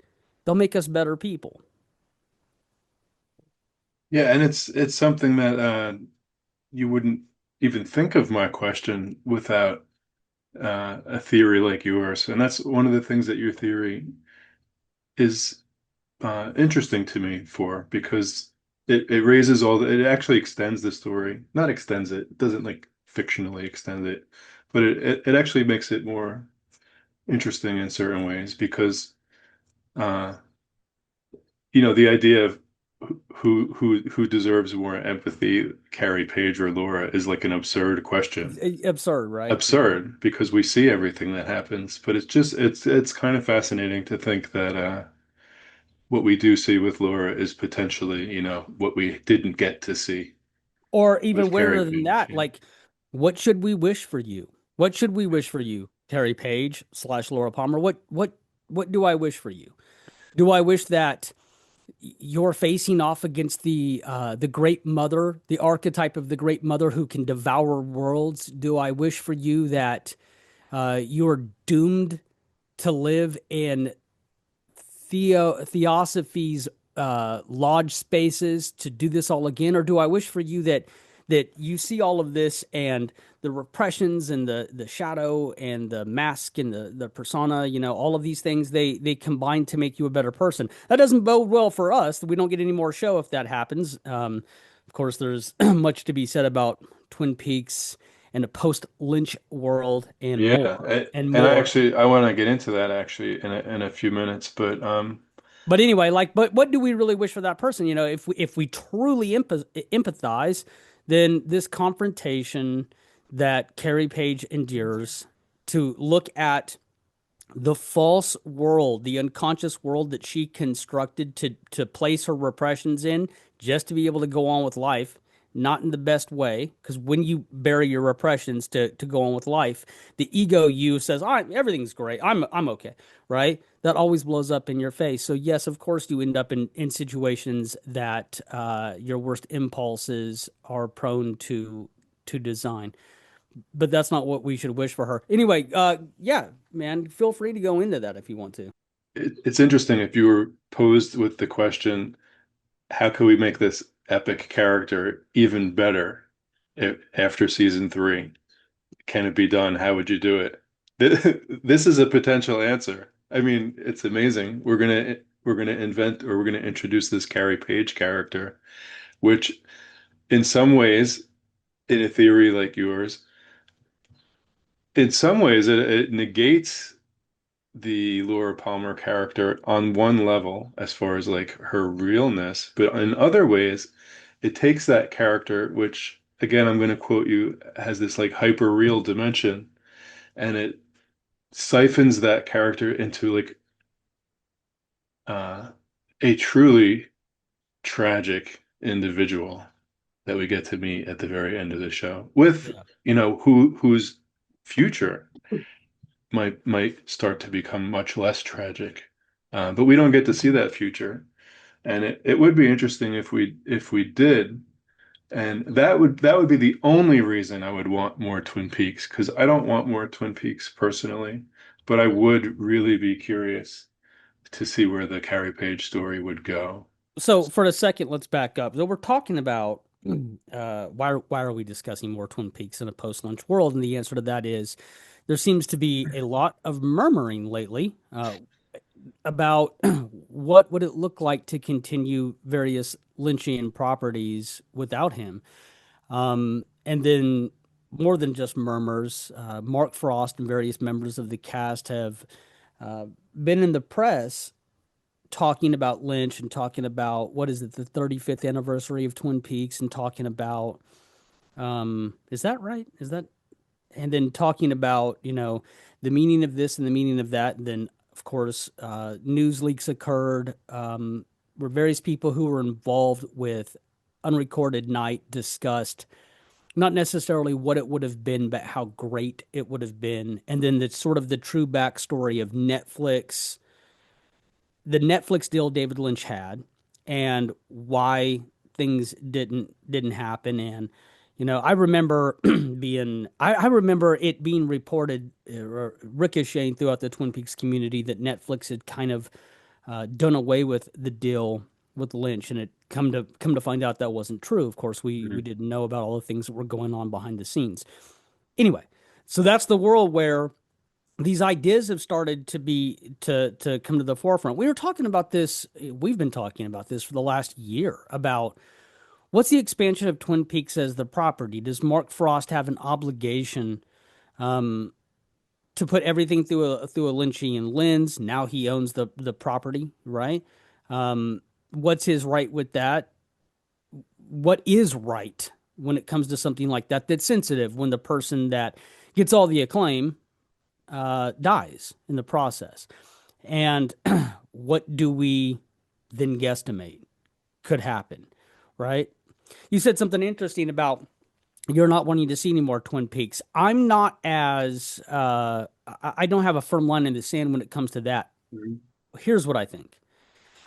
they'll make us better people. Yeah, and it's something that you wouldn't even think of my question without a theory like yours. And that's one of the things that your theory is interesting to me for because it raises it actually extends the story. Not extends it, it doesn't like fictionally extend it, but it actually makes it more interesting in certain ways because uh, the idea of who deserves more empathy, Carrie Page or Laura, is like an absurd question. Absurd, right? Yeah. Absurd because we see everything that happens, but it's kind of fascinating to think that what we do see with Laura is potentially, what we didn't get to see Or even with Carrie weirder than Page. that, like, what should we wish for you? What should we wish for you, Terry Page slash Laura Palmer? What do I wish for you? Do I wish that you're facing off against the great mother, the archetype of the great mother who can devour worlds? Do I wish for you that you're doomed to live in Theosophy's lodge spaces to do this all again, or do I wish for you that you see all of this and the repressions and the shadow and the mask and the persona, all of these things they combine to make you a better person. That doesn't bode well for us. We don't get any more show if that happens. Of course, there's much to be said about Twin Peaks and a post Lynch world and Yeah, more and and more. I want to get into that actually in a few minutes, but But anyway, but what do we really wish for that person? If we truly empathize, then this confrontation that Carrie Page endures to look at the false world, the unconscious world that she constructed to place her repressions in, just to be able to go on with life, not in the best way. Because when you bury your repressions to go on with life, the ego you says, "All right, everything's great. I'm okay," right? That always blows up in your face. So yes, of course, you end up in situations that your worst impulses are prone to design, but that's not what we should wish for her. Anyway, yeah, man, feel free to go into that if you want to. it's interesting if you were posed with the question, how can we make this epic character even better after season three? Can it be done? How would you do it? This is a potential answer. I mean, it's amazing. We're gonna invent or we're gonna introduce this Carrie Page character, which in some ways, in a theory like yours, in some ways it negates the Laura Palmer character on one level as far as like her realness, but in other ways, it takes that character, which again, I'm going to quote you, has this like hyper real dimension, and it siphons that character into like uh, a truly tragic individual that we get to meet at the very end of the show with, Yeah. whose future might start to become much less tragic. But we don't get to see that future. And it would be interesting if we did. And that would be the only reason I would want more Twin Peaks, because I don't want more Twin Peaks personally, but I would really be curious to see where the Carrie Page story would go. So for a second, let's back up. So we're talking about why are we discussing more Twin Peaks in a post-lunch world? And the answer to that is there seems to be a lot of murmuring lately about what would it look like to continue various Lynchian properties without him. And then more than just murmurs, Mark Frost and various members of the cast have uh, been in the press talking about Lynch and talking about what is it, the 35th anniversary of Twin Peaks, and talking about is that right? Is that and then talking about the meaning of this and the meaning of that, and then of course news leaks occurred where various people who were involved with Unrecorded Night discussed not necessarily what it would have been, but how great it would have been, and then the sort of the true backstory of the Netflix deal David Lynch had, and why things didn't happen. And I remember I remember it being reported or ricocheting throughout the Twin Peaks community that Netflix had kind of done away with the deal with Lynch, and it come to find out that wasn't true. Of course, we Mhm. didn't know about all the things that were going on behind the scenes. Anyway, so that's the world where these ideas have started to come to the forefront. We've been talking about this for the last year about what's the expansion of Twin Peaks as the property? Does Mark Frost have an obligation to put everything through a Lynchian lens? Now he owns the property, right? What's his right with that? What is right when it comes to something like that that's sensitive when the person that gets all the acclaim dies in the process? And what do we then guesstimate could happen, right? You said something interesting about you're not wanting to see any more Twin Peaks. I'm not as I don't have a firm line in the sand when it comes to that. Mhm. Here's what I think.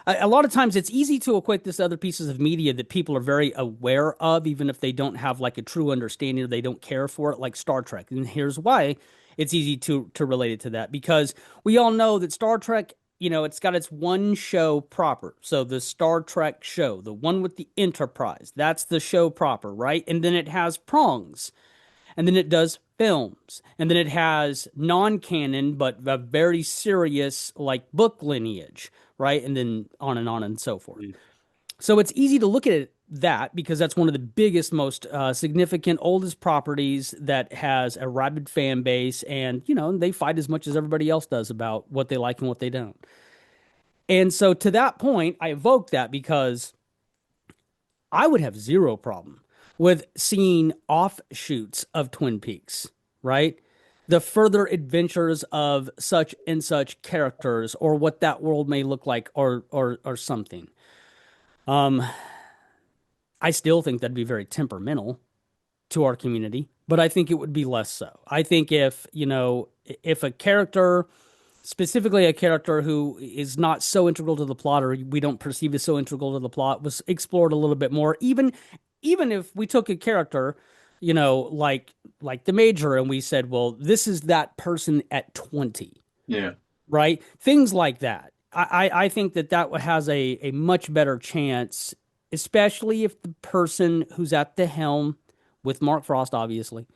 A lot of times it's easy to equate this to other pieces of media that people are very aware of, even if they don't have like a true understanding or they don't care for it, like Star Trek. And here's why it's easy to relate it to that, because we all know that Star Trek, it's got its one show proper. So the Star Trek show, the one with the Enterprise, that's the show proper, right? And then it has prongs, and then it does films, and then it has non-canon but a very serious like book lineage, right? And then on and so forth. So it's easy to look at it that because that's one of the biggest, most significant, oldest properties that has a rabid fan base, and they fight as much as everybody else does about what they like and what they don't. And so to that point, I evoke that because I would have zero problem with seeing offshoots of Twin Peaks, right? The further adventures of such and such characters, or what that world may look like, or something. Um, I still think that'd be very temperamental to our community, but I think it would be less so. I think if a character, specifically a character who is not so integral to the plot, or we don't perceive as so integral to the plot, was explored a little bit more. Even if we took a character, like the Major, and we said, well, this is that person at 20, Yeah. right? Things like that. I think that that has a much better chance, especially if the person who's at the helm, with Mark Frost, obviously,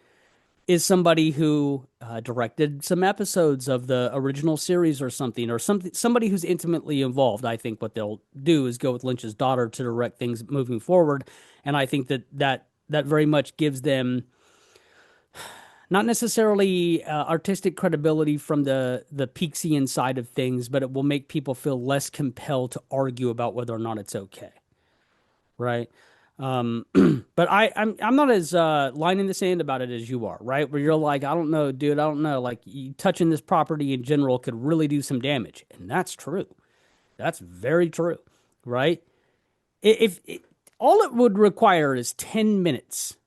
is somebody who directed some episodes of the original series or something, or somebody who's intimately involved. I think what they'll do is go with Lynch's daughter to direct things moving forward, and I think that very much gives them not necessarily artistic credibility from the Peaksian side of things, but it will make people feel less compelled to argue about whether or not it's okay, right? Um, but I'm not as line in the sand about it as you are, right? Where you're like, I don't know, dude, I don't know. Like you touching this property in general could really do some damage, and that's true. That's very true, right? If all it would require is 10 minutes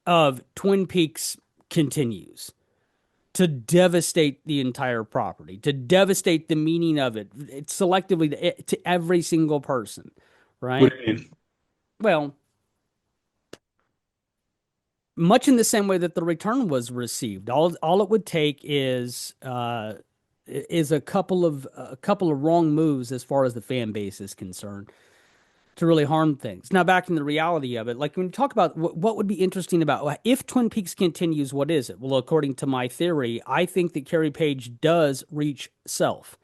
of Twin Peaks continues to devastate the entire property, to devastate the meaning of it, selectively to every single person, What right? do you mean? Well, much in the same way that the return was received. All it would take is a couple of wrong moves as far as the fan base is concerned to really harm things. Now, back in the reality of it, like when you talk about what would be interesting about if Twin Peaks continues, what is it? Well, according to my theory, I think that Carrie Page does reach self.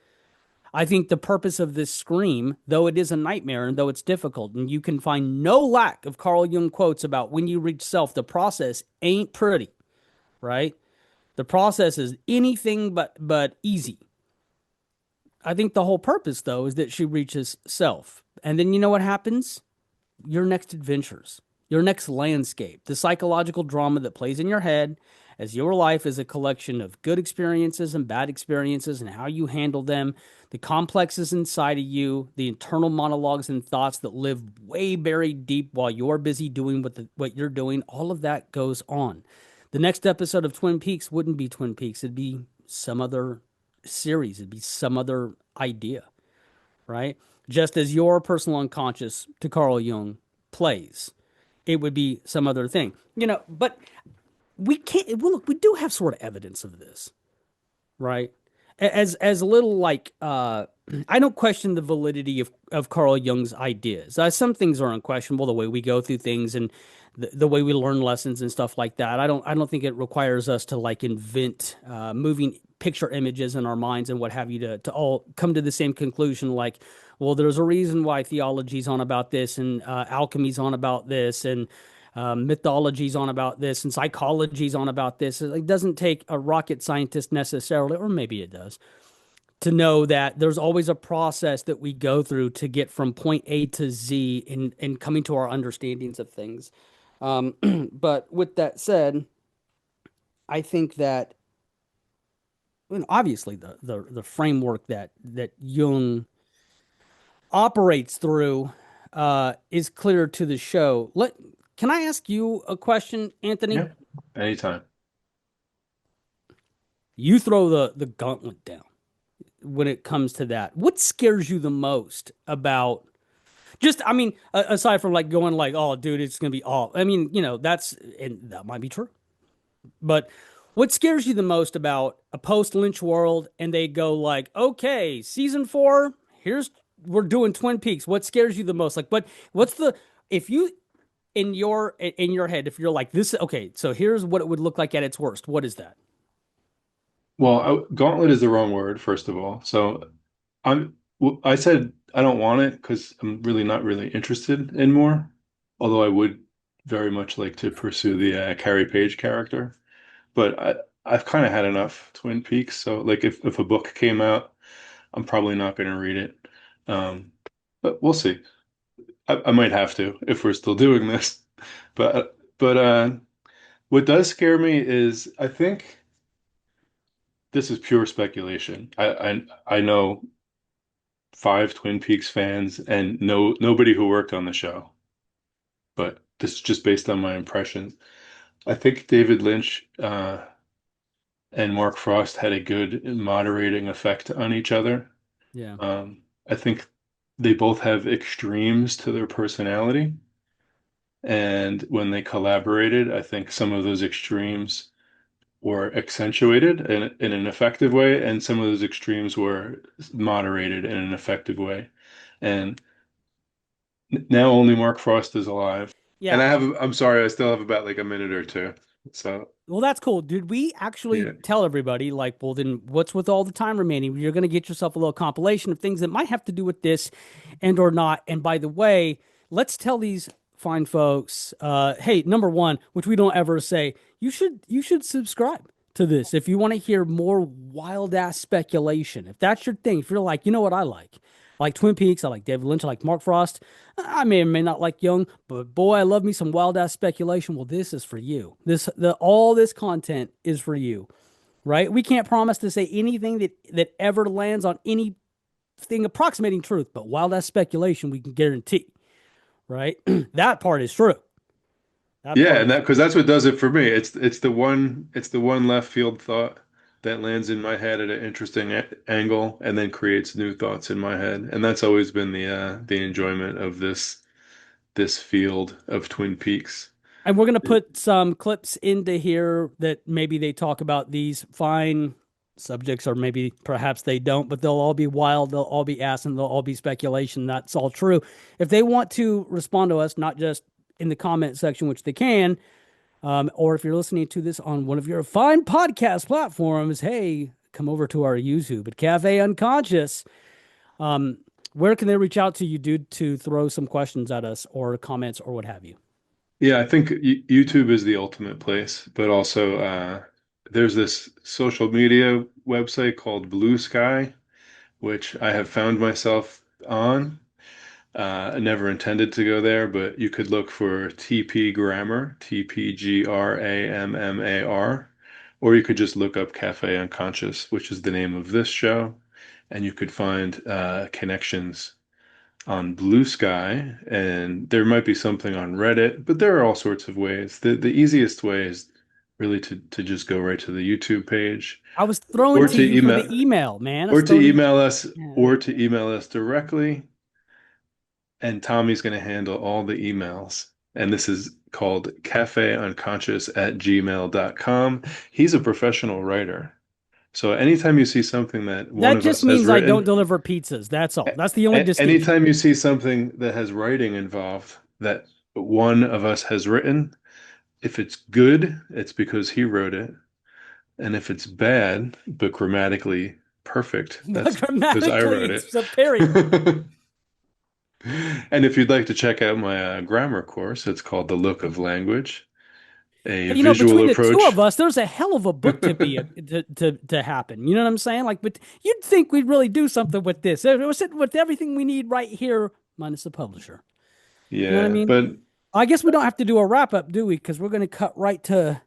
I think the purpose of this scream, though it is a nightmare and though it's difficult, and you can find no lack of Carl Jung quotes about when you reach self, the process ain't pretty, right? The process is anything but easy. I think the whole purpose, though, is that she reaches self. And then you know what happens? Your next adventures, your next landscape, the psychological drama that plays in your head as your life is a collection of good experiences and bad experiences and how you handle them, the complexes inside of you, the internal monologues and thoughts that live way buried deep while you're busy doing what you're doing, all of that goes on. The next episode of Twin Peaks wouldn't be Twin Peaks, it'd be some other series, it'd be some other idea, right? Just as your personal unconscious to Carl Jung plays, it would be some other thing, But we can't. Well, look, we do have sort of evidence of this, right? As a little like I don't question the validity of Carl Jung's ideas. Some things are unquestionable, the way we go through things and the way we learn lessons and stuff like that. I don't think it requires us to like invent moving picture images in our minds and what have you to all come to the same conclusion. Like, well, there's a reason why theology's on about this and alchemy's on about this and mythology's on about this and psychology's on about this. It doesn't take a rocket scientist necessarily, or maybe it does, to know that there's always a process that we go through to get from point A to Z in coming to our understandings of things. But with that said, I think that obviously the framework that Jung operates through is clear to the show. Can I ask you a question, Anthony? Yeah, anytime. You throw the gauntlet down when it comes to that. What scares you the most about just, I mean, aside from like going like, oh, dude, it's gonna be all. I mean, and that might be true. But what scares you the most about a post Lynch world and they go like, okay, season four, we're doing Twin Peaks. What scares you the most? Like, what's the if you in your head, if you're like this, okay, so here's what it would look like at its worst. What is that? Well, gauntlet is the wrong word, first of all. So I said I don't want it because I'm really not really interested in more. Although I would very much like to pursue the Carrie Page character. But I've kind of had enough Twin Peaks. So like if a book came out, I'm probably not going to read it. Um, but we'll see. I might have to if we're still doing this. But what does scare me is I think this is pure speculation. I know five Twin Peaks fans and nobody who worked on the show, but this is just based on my impressions. I think David Lynch and Mark Frost had a good moderating effect on each other. Yeah. I think they both have extremes to their personality. And when they collaborated, I think some of those extremes were accentuated in an effective way, and some of those extremes were moderated in an effective way. And now only Mark Frost is alive. And Yeah. I'm sorry, I still have about like a minute or two. So, Well, that's cool. Did we actually yeah. tell everybody, like, well, then what's with all the time remaining? You're going to get yourself a little compilation of things that might have to do with this and or not. And by the way, let's tell these fine folks, hey, number one, which we don't ever say, you should subscribe to this if you want to hear more wild ass speculation. If that's your thing, if you're like, you know what I like? I like Twin Peaks, I like David Lynch, I like Mark Frost. I may or may not like Jung, but boy, I love me some wild ass speculation. Well, this is for you. All this content is for you, right? We can't promise to say anything that ever lands on anything approximating truth, but wild ass speculation we can guarantee, right? That part is true. That Yeah, part and is that because that's what does it for me. It's the one left field thought that lands in my head at an interesting angle and then creates new thoughts in my head. And that's always been the enjoyment of this field of Twin Peaks. And we're going to put some clips into here that maybe they talk about these fine subjects, or maybe perhaps they don't, but they'll all be wild. They'll all be ass and they'll all be speculation. That's all true. If they want to respond to us, not just in the comment section, which they can, or if you're listening to this on one of your fine podcast platforms, hey, come over to our YouTube at Cafe Unconscious. Where can they reach out to you, dude, to throw some questions at us or comments or what have you? Yeah, I think YouTube is the ultimate place, but also there's this social media website called Blue Sky, which I have found myself on. I never intended to go there, but you could look for TP Grammar, TPGRAMMAR, or you could just look up Cafe Unconscious, which is the name of this show, and you could find connections on Blue Sky, and there might be something on Reddit, but there are all sorts of ways. The easiest way is really to just go right to the YouTube page, I was throwing or to to you for the email email, man. I or was to throwing to you. email us Yeah. or to email us directly, and Tommy's going to handle all the emails. And this is called cafeunconscious@gmail.com. He's a professional writer. So anytime you see something that one That of just us has means I don't written, deliver pizzas. That's all. That's the only distinction. anytime you see something that has writing involved that one of us has written, if it's good, it's because he wrote it. And if it's bad, but grammatically perfect, But that's because I grammatically, wrote it's it. superior. And if you'd like to check out my grammar course, it's called The Look of Language, a Hey, visual between the two of approach. us, there's a hell of a book to be to happen. You know what I'm saying? Like, but you'd think we'd really do something with this. We're sitting with everything we need right here, minus the publisher. You know what I Yeah, mean? but I guess we don't have to do a wrap up, do we? Because we're going to cut right to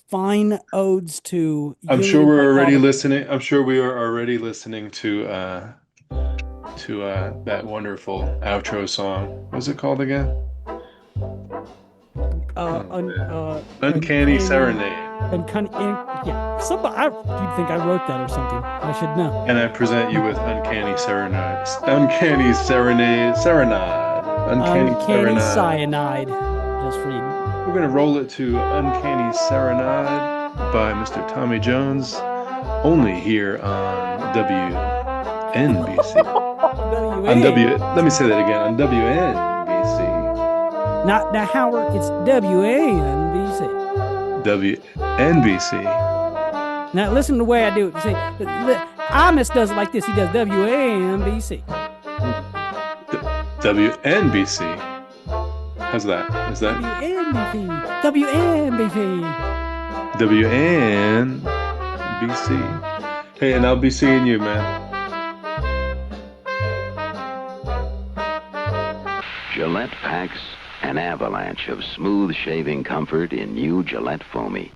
fine odes to I'm Jungian sure we're already psychology. listening. I'm sure we are already listening to that wonderful outro song. What's it called again? Uh, Oh un, man. uh, Uncanny uncanny, Serenade. yeah. Somebody, you'd think I wrote that or something. I should know. And I present you with Uncanny Serenade. Uncanny Serenade. Serenade. Uncanny Uncanny Serenade. cyanide, just for you. We're going to roll it to Uncanny Serenade by Mr. Tommy Jones, only here on WNBC. On WA. W, let me say that again, on WNBC. Not now, Howard. It's WANBC. WNBC. Now listen to the way I do it. You see, Amos does it like this. He does WANBC. WNBC. How's that? Is that WNBC. WNBC. WNBC? Hey, and I'll be seeing you, man. Gillette packs an avalanche of smooth shaving comfort in new Gillette Foamy.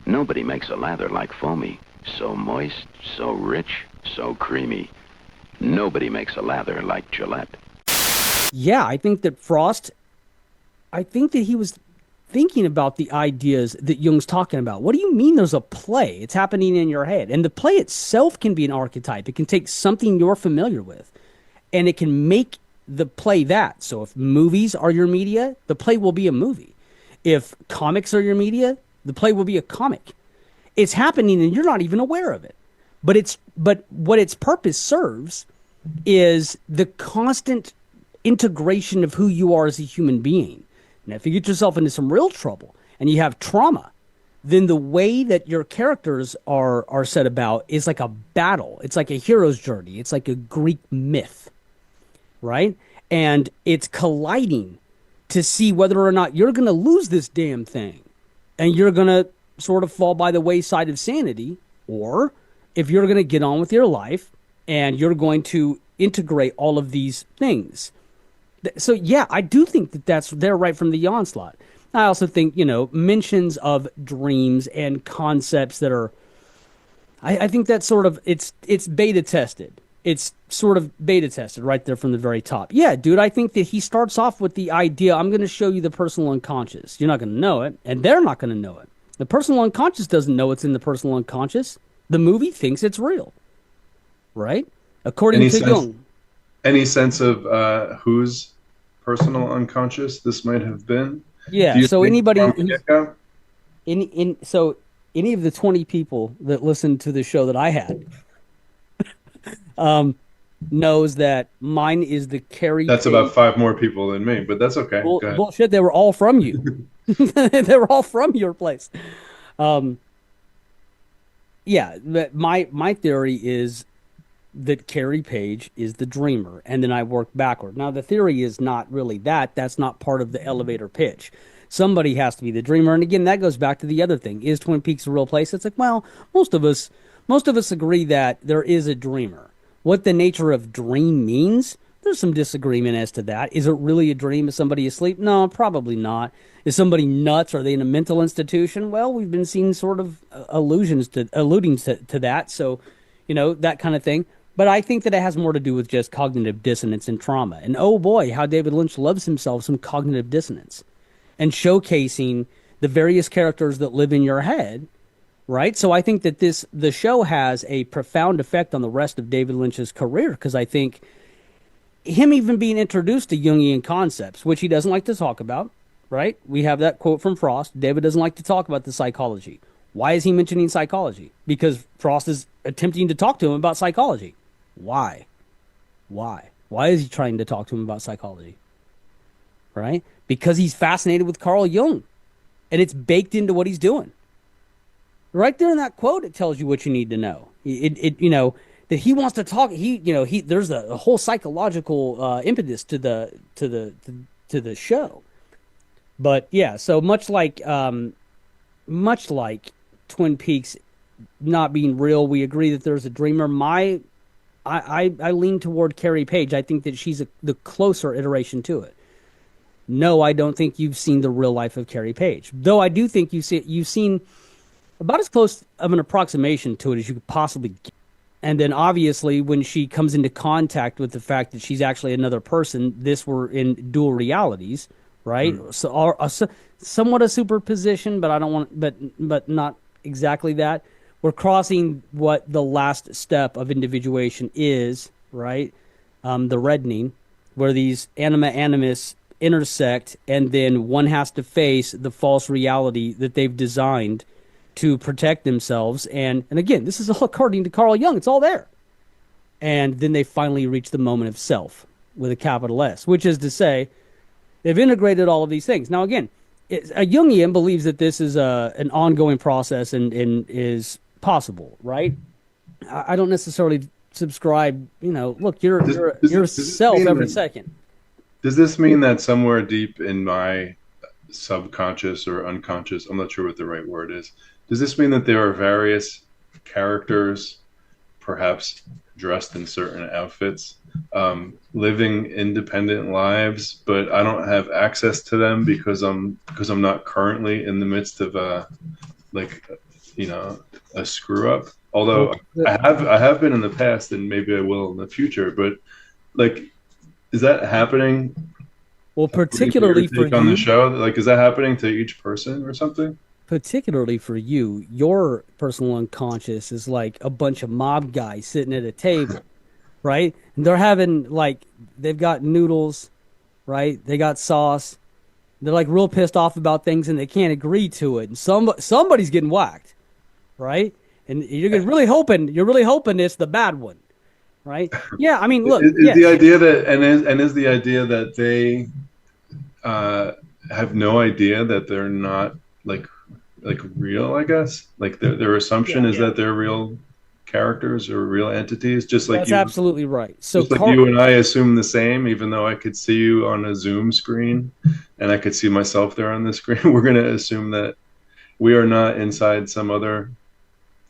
Nobody makes a lather like Foamy. So moist, so rich, so creamy. Nobody makes a lather like Gillette. Yeah, I think that Frost, I think that he was thinking about the ideas that Jung's talking about. What do you mean there's a play? It's happening in your head. And the play itself can be an archetype. It can take something you're familiar with and it can make the play that. So if movies are your media, the play will be a movie. If comics are your media, the play will be a comic. It's happening and you're not even aware of it. But what its purpose serves is the constant integration of who you are as a human being. Now, if you get yourself into some real trouble and you have trauma, then the way that your characters are set about is like a battle. It's like a hero's journey. It's like a Greek myth, right? And it's colliding to see whether or not you're going to lose this damn thing and you're going to sort of fall by the wayside of sanity, or if you're going to get on with your life and you're going to integrate all of these things. So, yeah, I do think that that's there right from the onslaught. I also think, mentions of dreams and concepts that are, I think that's sort of, it's beta tested. It's sort of beta tested right there from the very top. Yeah, dude, I think that he starts off with the idea, I'm going to show you the personal unconscious. You're not going to know it, and they're not going to know it. The personal unconscious doesn't know what's in the personal unconscious. The movie thinks it's real, right? According to Jung. Any sense of whose personal unconscious this might have been? Yeah, so anybody so any of the 20 people that listened to the show that I had knows that mine is the Carrie. That's about 5 more people than me, but that's okay. Bullshit, they were all from you. They were all from your place. Yeah, my theory is that Carrie Page is the dreamer, and then I work backward. Now, the theory is not really that. That's not part of the elevator pitch. Somebody has to be the dreamer, and again, that goes back to the other thing. Is Twin Peaks a real place? It's like, well, most of us agree that there is a dreamer. What the nature of dream means, there's some disagreement as to that. Is it really a dream? Is somebody asleep? No, probably not. Is somebody nuts? Are they in a mental institution? Well, we've been seeing sort of alluding to that, so, that kind of thing. But I think that it has more to do with just cognitive dissonance and trauma. And oh boy, how David Lynch loves himself some cognitive dissonance and showcasing the various characters that live in your head, right? So I think that the show has a profound effect on the rest of David Lynch's career, because I think him even being introduced to Jungian concepts, which he doesn't like to talk about, right? We have that quote from Frost. David doesn't like to talk about the psychology. Why is he mentioning psychology? Because Frost is attempting to talk to him about psychology. Why? Why is he trying to talk to him about psychology? Right? Because he's fascinated with Carl Jung, and it's baked into what he's doing. Right there in that quote, it tells you what you need to know. That he wants to talk. There's a whole psychological impetus to the show. But yeah, so much like Twin Peaks not being real, we agree that there's a dreamer. I lean toward Carrie Page. I think that she's the closer iteration to it. No, I don't think you've seen the real life of Carrie Page. Though I do think you've seen about as close of an approximation to it as you could possibly get. And then obviously when she comes into contact with the fact that she's actually another person, we're in dual realities, right? So somewhat a superposition, but I don't want, but not exactly that. We're crossing what the last step of individuation is, right? The reddening, where these anima animus intersect, and then one has to face the false reality that they've designed to protect themselves. And again, this is all according to Carl Jung. It's all there. And then they finally reach the moment of self with a capital S, which is to say they've integrated all of these things. Now, again, a Jungian believes that this is an ongoing process and is possible, right? I don't necessarily subscribe, look, you're self every second. Does this mean that somewhere deep in my subconscious or unconscious, I'm not sure what the right word is, does this mean that there are various characters, perhaps dressed in certain outfits, living independent lives, but I don't have access to them because I'm not currently in the midst of a screw up? Although I have been in the past, and maybe I will in the future. But is that happening? Well, particularly for you on the show, is that happening to each person or something? Particularly for you, your personal unconscious is like a bunch of mob guys sitting at a table, right? And they're having they've got noodles, right? They got sauce. They're real pissed off about things and they can't agree to it. And somebody's getting whacked, right? And you're really hoping it's the bad one, right? Yeah, I mean, look, Is yes, the idea that is the idea that they uh, have no idea that they're not like real, I guess. Like their assumption yeah, is that they're real characters or real entities, that's absolutely right. So just like Carl, you and I assume the same, even though I could see you on a Zoom screen and I could see myself there on the screen. We're going to assume that we are not inside some other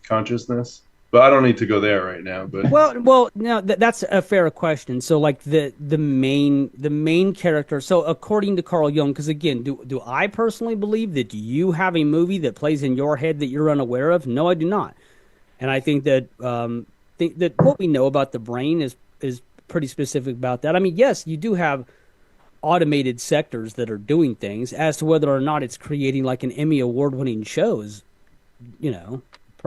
consciousness. But I don't need to go there right now. But well, now that's a fair question. So, like the main character. So, according to Carl Jung, because again, do I personally believe that you have a movie that plays in your head that you're unaware of? No, I do not. And I think that what we know about the brain is pretty specific about that. I mean, yes, you do have automated sectors that are doing things. As to whether or not it's creating like an Emmy award-winning shows, you know,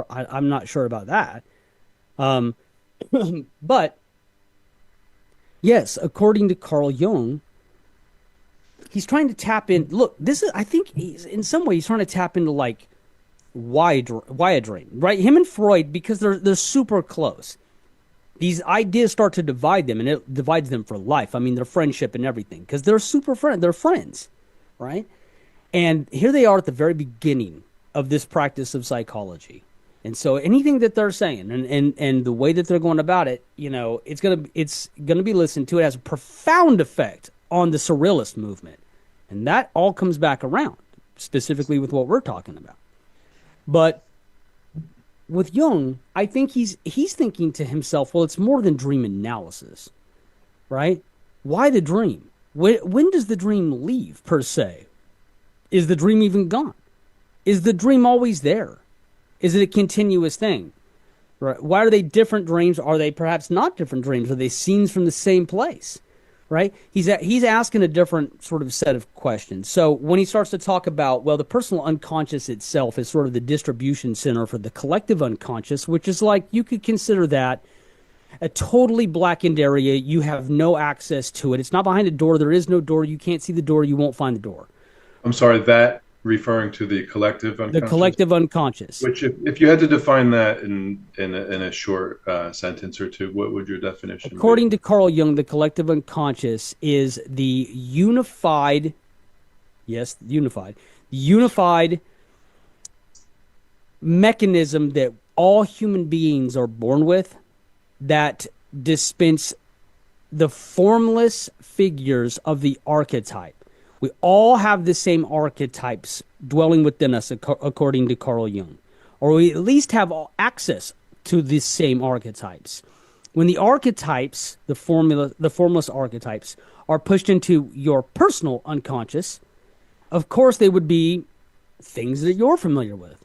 I'm not sure about that. Um, but yes, according to Carl Jung, he's trying to tap in. Look, this is I think he's in some way he's trying to tap into like why dream, right? Him and Freud, because they're super close. These ideas start to divide them, and it divides them for life. I mean, their friendship and everything, because they're super friend, they're friends, right? And here they are at the very beginning of this practice of psychology. And so anything that they're saying and the way that they're going about it, it's gonna be listened to. It has a profound effect on the surrealist movement. And that all comes back around, specifically with what we're talking about. But with Jung, I think he's thinking to himself, well, it's more than dream analysis, right? Why the dream? When does the dream leave, per se? Is the dream even gone? Is the dream always there? Is it a continuous thing? Right? Why are they different dreams? Are they perhaps not different dreams? Are they scenes from the same place? Right? He's asking a different sort of set of questions. So when he starts to talk about, well, the personal unconscious itself is sort of the distribution center for the collective unconscious, which is like you could consider that a totally blackened area. You have no access to it. It's not behind a door. There is no door. You can't see the door. You won't find the door. I'm sorry, that referring to the collective The unconscious. collective unconscious. Which, if you had to define that in a short sentence or two, what would your definition According be? to Carl Jung, the collective unconscious is the unified, yes, unified mechanism that all human beings are born with that dispense the formless figures of the archetype. We all have the same archetypes dwelling within us, according to Carl Jung, or we at least have access to the same archetypes. When the archetypes, the formless archetypes, are pushed into your personal unconscious, of course they would be things that you're familiar with,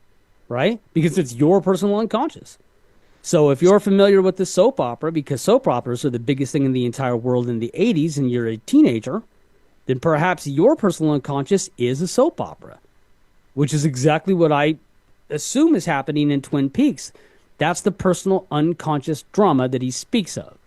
right? Because it's your personal unconscious. So if you're familiar with the soap opera, because soap operas are the biggest thing in the entire world in the 80s, and you're a teenager, then perhaps your personal unconscious is a soap opera, which is exactly what I assume is happening in Twin Peaks. That's the personal unconscious drama that he speaks of,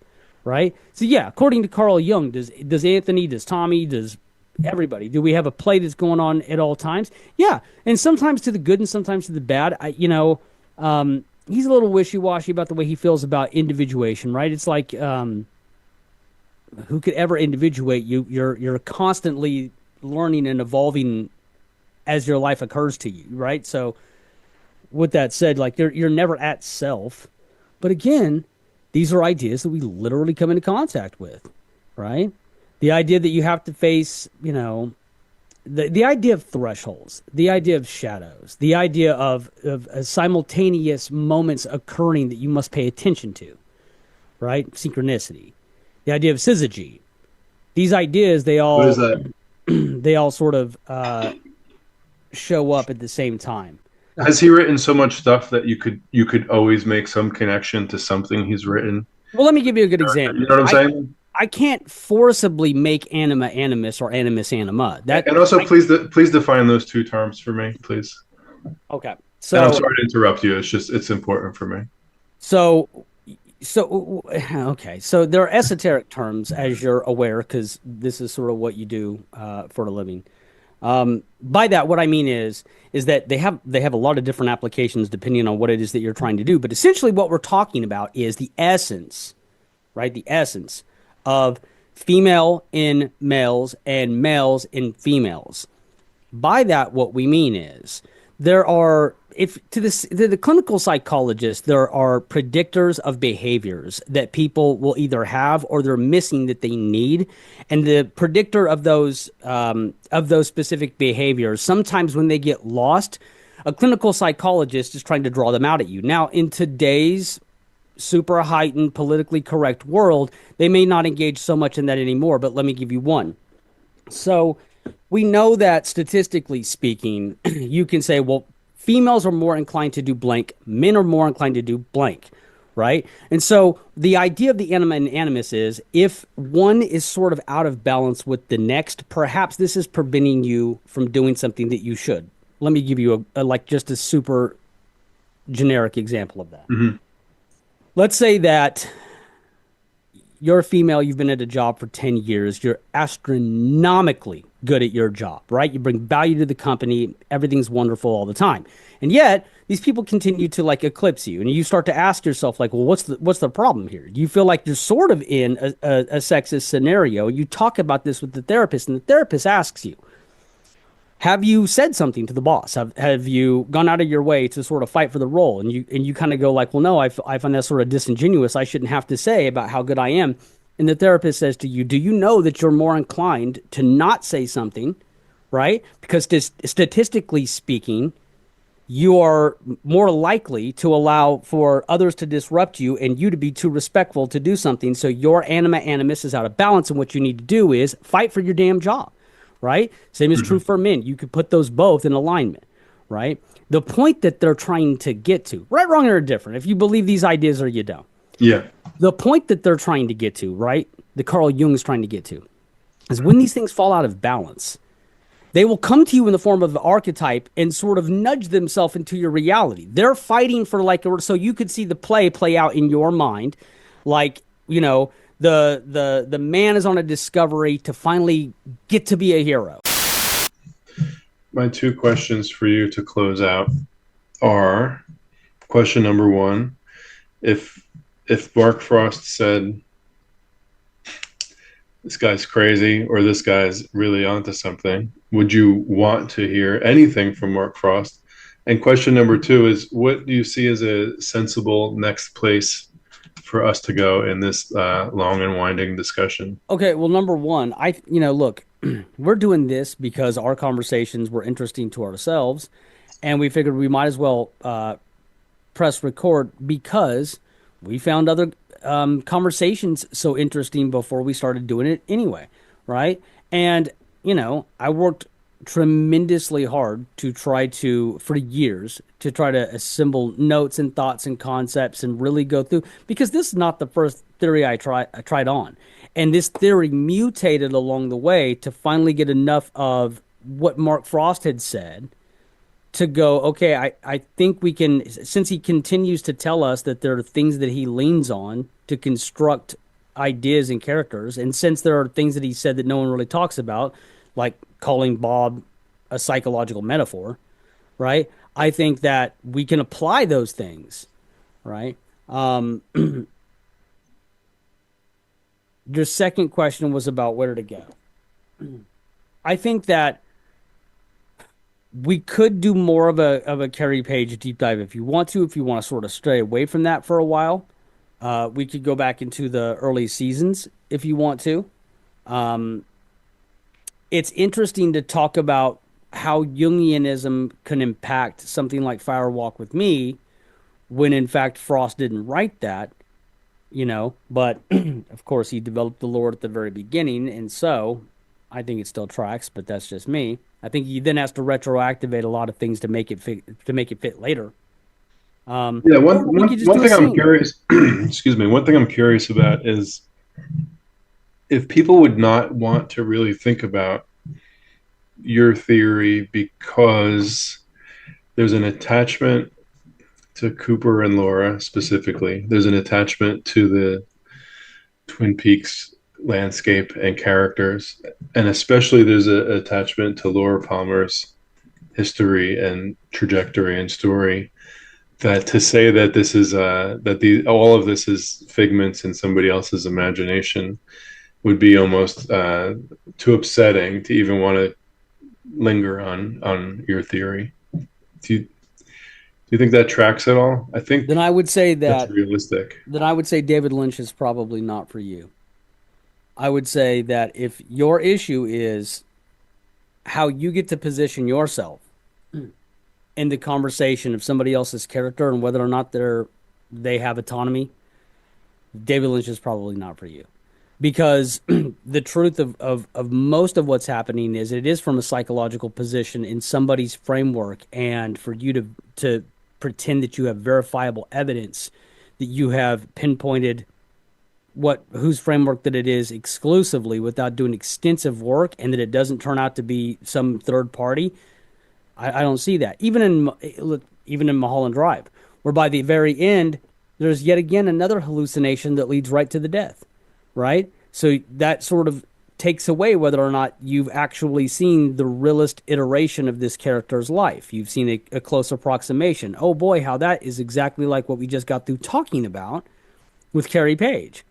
right? So yeah, according to Carl Jung, does Anthony, does Tommy, does everybody, do we have a play that's going on at all times? Yeah, and sometimes to the good and sometimes to the bad. He's a little wishy-washy about the way he feels about individuation, right? It's like who could ever individuate you? You're constantly learning and evolving as your life occurs to you, right? So with that said, like you're never at self. But again, these are ideas that we literally come into contact with, right? The idea that you have to face, the idea of thresholds, the idea of shadows, the idea of simultaneous moments occurring that you must pay attention to, right? Synchronicity. The idea of syzygy. These ideas, they What all is that? they all sort of show up at the same time. Has he written so much stuff that you could always make some connection to something he's written? Well, let me give you a good example. You know what I'm saying? I can't forcibly make anima animus or animus anima. And also, please define those two terms for me, please. Okay. And So I'm sorry to interrupt you. It's important for me. so okay. So there are esoteric terms, as you're aware, because this is sort of what you do for a living. By that, what I mean is that they have a lot of different applications depending on what it is that you're trying to do. But essentially, what we're talking about is the essence, right? The essence of female in males and males in females. By that, what we mean is there are, if to the clinical psychologist, there are predictors of behaviors that people will either have or they're missing that they need, and the predictor of those specific behaviors. Sometimes when they get lost, a clinical psychologist is trying to draw them out at you. Now, in today's super heightened, politically correct world, they may not engage so much in that anymore. But let me give you one. So we know that statistically speaking, you can say, well, females are more inclined to do blank, men are more inclined to do blank, right? And so the idea of the anima and animus is if one is sort of out of balance with the next, perhaps this is preventing you from doing something that you should. Let me give you a like just a super generic example of that. Mm-hmm. Let's say that you're a female, you've been at a job for 10 years, you're astronomically good at your job, right? You bring value to the company, everything's wonderful all the time. And yet, these people continue to like eclipse you, and you start to ask yourself like, well, what's the problem here? Do you feel like you're sort of in a sexist scenario? You talk about this with the therapist, and the therapist asks you, have you said something to the boss? Have you gone out of your way to sort of fight for the role? And you kind of go like, well, no, I find that sort of disingenuous. I shouldn't have to say about how good I am. And the therapist says to you, do you know that you're more inclined to not say something, right? Because statistically speaking, you are more likely to allow for others to disrupt you and you to be too respectful to do something. So your anima animus is out of balance. And what you need to do is fight for your damn job. Right? Same is true for men. You could put those both in alignment, right? The point that they're trying to get to, right, wrong, or different, if you believe these ideas or you don't. Yeah. The point that they're trying to get to, right, that Carl Jung is trying to get to, is when these things fall out of balance, they will come to you in the form of an archetype and sort of nudge themselves into your reality. They're fighting for like, so you could see the play out in your mind, like, you know, the man is on a discovery to finally get to be a hero. My two questions for you to close out are, question number one, if Mark Frost said this guy's crazy or this guy's really onto something, would you want to hear anything from Mark Frost? And question number two is, what do you see as a sensible next place for us to go in this long and winding discussion? Okay, well, number one, look, we're doing this because our conversations were interesting to ourselves, and we figured we might as well press record because we found other conversations so interesting before we started doing it anyway, right? And, I worked tremendously hard for years to try to assemble notes and thoughts and concepts and really go through, because this is not the first theory I tried on. And this theory mutated along the way to finally get enough of what Mark Frost had said to go, okay, I think we can, since he continues to tell us that there are things that he leans on to construct ideas and characters, and since there are things that he said that no one really talks about, like calling Bob a psychological metaphor, right? I think that we can apply those things, right? Your second question was about where to go. I think that we could do more of a Carrie Page deep dive if you want to sort of stray away from that for a while. We could go back into the early seasons if you want to. It's interesting to talk about how Jungianism can impact something like Fire Walk with Me, when in fact Frost didn't write that, but of course he developed the lore at the very beginning, and so I think it still tracks, but that's just me. I think he then has to retroactivate a lot of things to make it fit later. One thing I'm curious. Excuse me. One thing I'm curious about is if people would not want to really think about your theory because there's an attachment to Cooper and Laura specifically. There's an attachment to the Twin Peaks landscape and characters, and especially there's a attachment to Laura Palmer's history and trajectory and story, that to say that this is that the all of this is figments in somebody else's imagination would be almost too upsetting to even want to linger on your theory. Do you think that tracks at all? I think Then I would say that's that realistic. then I would say David Lynch is probably not for you. I would say that if your issue is how you get to position yourself in the conversation of somebody else's character and whether or not they have autonomy, David Lynch is probably not for you. Because the truth of most of what's happening is it is from a psychological position in somebody's framework, and for you to pretend that you have verifiable evidence that you have pinpointed whose framework that it is exclusively without doing extensive work, and that it doesn't turn out to be some third party. I don't see that. Even in Mulholland Drive, where by the very end, there's yet again another hallucination that leads right to the death, right? So that sort of takes away whether or not you've actually seen the realist iteration of this character's life. You've seen a close approximation. Oh boy, how that is exactly like what we just got through talking about with Carrie Page.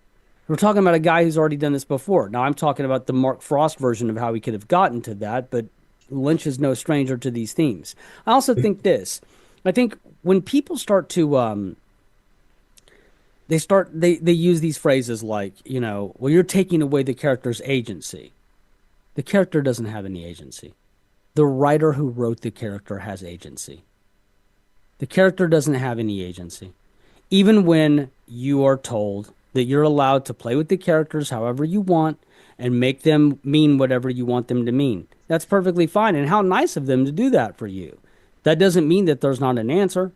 We're talking about a guy who's already done this before. Now, I'm talking about the Mark Frost version of how he could have gotten to that, but Lynch is no stranger to these themes. I also think this. I think when people start to they use these phrases like, well, you're taking away the character's agency. The character doesn't have any agency. The writer who wrote the character has agency. The character doesn't have any agency. Even when you are told that you're allowed to play with the characters however you want and make them mean whatever you want them to mean. That's perfectly fine. And how nice of them to do that for you. That doesn't mean that there's not an answer.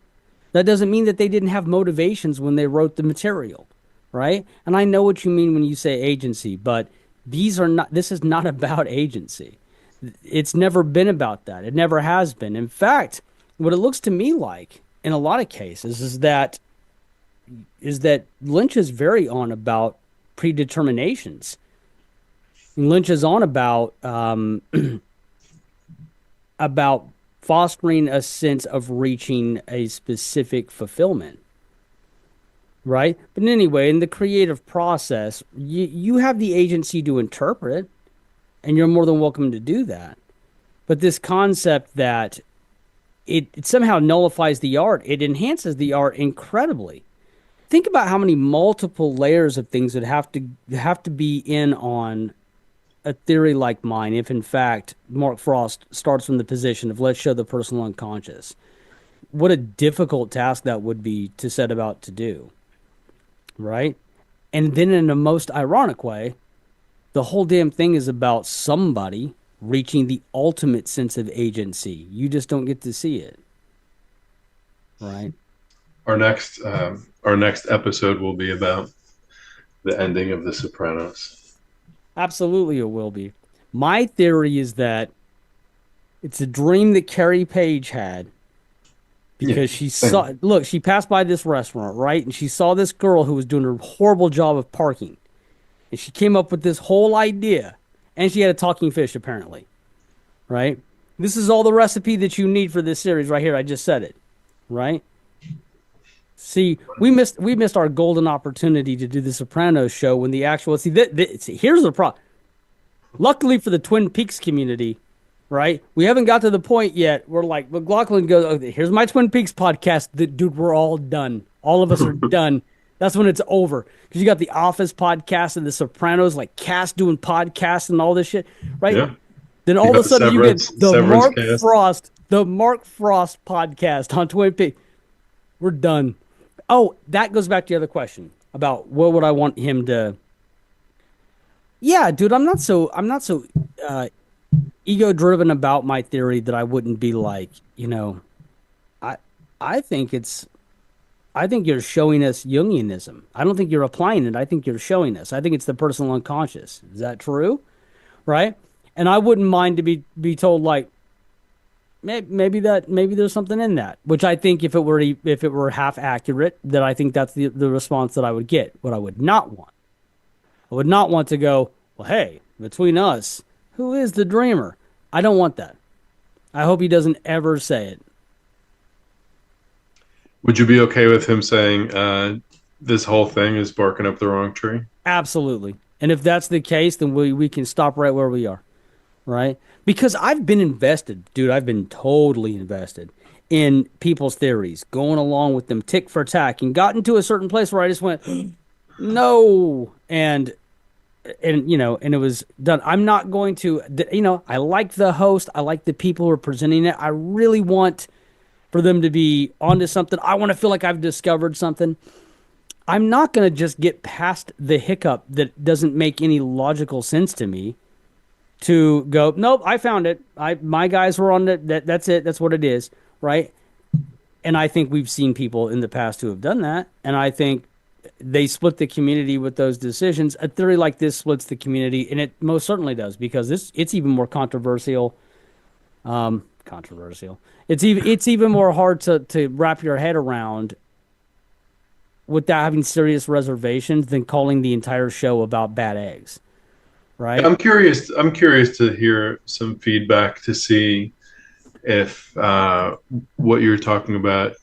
That doesn't mean that they didn't have motivations when they wrote the material, right? And I know what you mean when you say agency, but this is not about agency. It's never been about that. It never has been. In fact, what it looks to me like in a lot of cases is that Lynch is very on about predeterminations. Lynch is on about about fostering a sense of reaching a specific fulfillment, right? But anyway, in the creative process, you have the agency to interpret, and you're more than welcome to do that. But this concept that it somehow nullifies the art, it enhances the art incredibly. Think about how many multiple layers of things would have to be in on a theory like mine if, in fact, Mark Frost starts from the position of let's show the personal unconscious. What a difficult task that would be to set about to do, right? And then in the most ironic way, the whole damn thing is about somebody reaching the ultimate sense of agency. You just don't get to see it, right? Our next episode will be about the ending of The Sopranos. Absolutely, it will be. My theory is that it's a dream that Carrie Page had because she passed by this restaurant, right? And she saw this girl who was doing a horrible job of parking. And she came up with this whole idea. And she had a talking fish, apparently, right? This is all the recipe that you need for this series right here. I just said it, right? See, we missed our golden opportunity to do the Sopranos show when the actual here's the problem. Luckily for the Twin Peaks community, right? We haven't got to the point yet where like McLaughlin goes, okay, here's my Twin Peaks podcast. Dude, we're all done. All of us are done. That's when it's over. Because you got the Office podcast and the Sopranos, like cast doing podcasts and all this shit, right? Yeah. Then all of a sudden you get the Mark Frost podcast on Twin Peaks. We're done. Oh, that goes back to the other question about what would I want him to. Yeah, dude, I'm not so ego driven about my theory that I wouldn't be like, I think you're showing us Jungianism. I don't think you're applying it. I think you're showing us. I think it's the personal unconscious. Is that true? Right? And I wouldn't mind to be told like, maybe there's something in that, which I think if it were half accurate, that I think that's the response that I would get. What I would not want I would not want to go, well, hey, between us, who is the dreamer? I don't want that. I hope he doesn't ever say it. Would you be okay with him saying this whole thing is barking up the wrong tree? Absolutely. And if that's the case, then we can stop right where we are, right? Because I've been invested, dude. I've been totally invested in people's theories, going along with them tick for tack, and gotten to a certain place where I just went, no, and and it was done. I'm not going to, I like the host. I like the people who are presenting it. I really want for them to be onto something. I want to feel like I've discovered something. I'm not going to just get past the hiccup that doesn't make any logical sense to me to go, nope, I found it. My guys were on it. That's it. That's what it is, right? And I think we've seen people in the past who have done that, and I think they split the community with those decisions. A theory like this splits the community, and it most certainly does, because it's even more controversial. It's even more hard to wrap your head around without having serious reservations than calling the entire show about bad eggs, right? I'm curious to hear some feedback to see if what you're talking about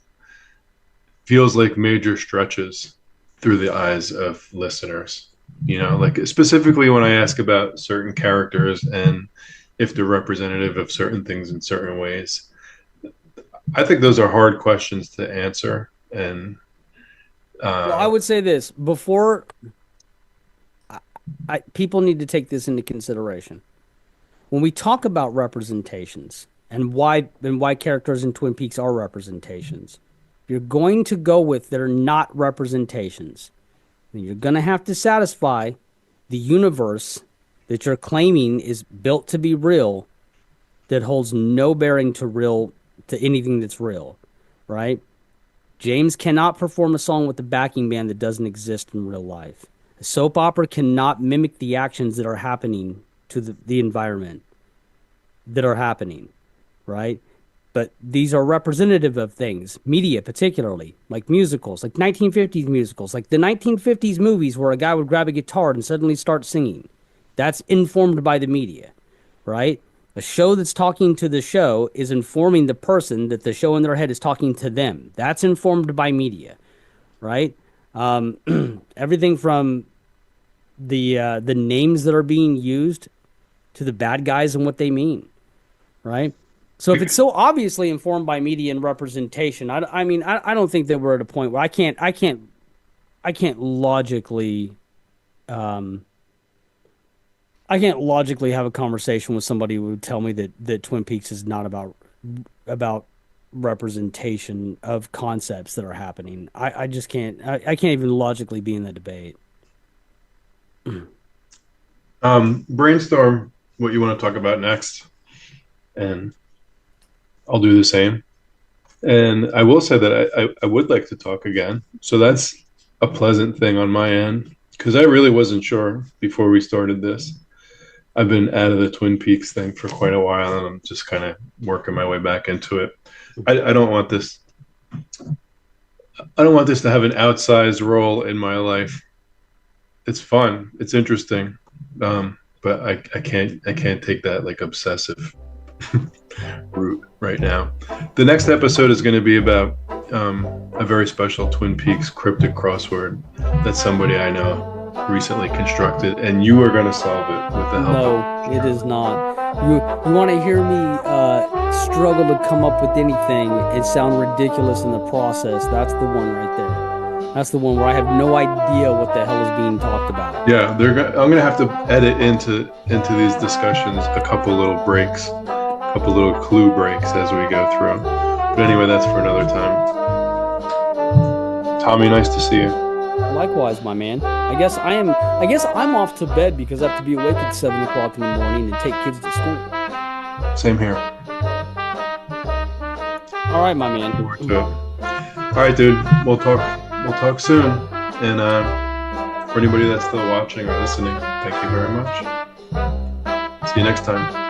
feels like major stretches through the eyes of listeners. Like specifically when I ask about certain characters and if they're representative of certain things in certain ways. I think those are hard questions to answer. And well, I would say this before. People need to take this into consideration when we talk about representations and why characters in Twin Peaks are representations. If you're going to go with that are not representations, then you're going to have to satisfy the universe that you're claiming is built to be real, that holds no bearing to anything that's real, right? James cannot perform a song with a backing band that doesn't exist in real life. A soap opera cannot mimic the actions that are happening to the environment that are happening, right? But these are representative of things, media particularly, like musicals, like 1950s musicals, like the 1950s movies where a guy would grab a guitar and suddenly start singing. That's informed by the media, right? A show that's talking to the show is informing the person that the show in their head is talking to them. That's informed by media, right? Everything from the names that are being used to the bad guys and what they mean, right? So if it's so obviously informed by media and representation, I mean, I don't think that we're at a point where I can't logically have a conversation with somebody who would tell me that Twin Peaks is not about representation of concepts that are happening. I just can't. I can't even logically be in the debate. Brainstorm what you want to talk about next, and I'll do the same. And I will say that I would like to talk again. So that's a pleasant thing on my end, because I really wasn't sure before we started this. I've been out of the Twin Peaks thing for quite a while, and I'm just kind of working my way back into it. I don't want this. I don't want this to have an outsized role in my life. It's fun. It's interesting, but I can't take that like obsessive route right now. The next episode is going to be about a very special Twin Peaks cryptic crossword that somebody I know recently constructed, and you are going to solve it with the help. No, it is not. You want to hear me struggle to come up with anything and sound ridiculous in the process? That's the one right there. That's the one where I have no idea what the hell is being talked about. Yeah, I'm going to have to edit into these discussions a couple little breaks, a couple little clue breaks as we go through. But anyway, that's for another time. Tommy, nice to see you. Likewise, my man. I guess I'm off to bed because I have to be awake at 7 o'clock in the morning and take kids to school. Same here. All right, my man. All right, dude. We'll talk soon. And for anybody that's still watching or listening, thank you very much. See you next time.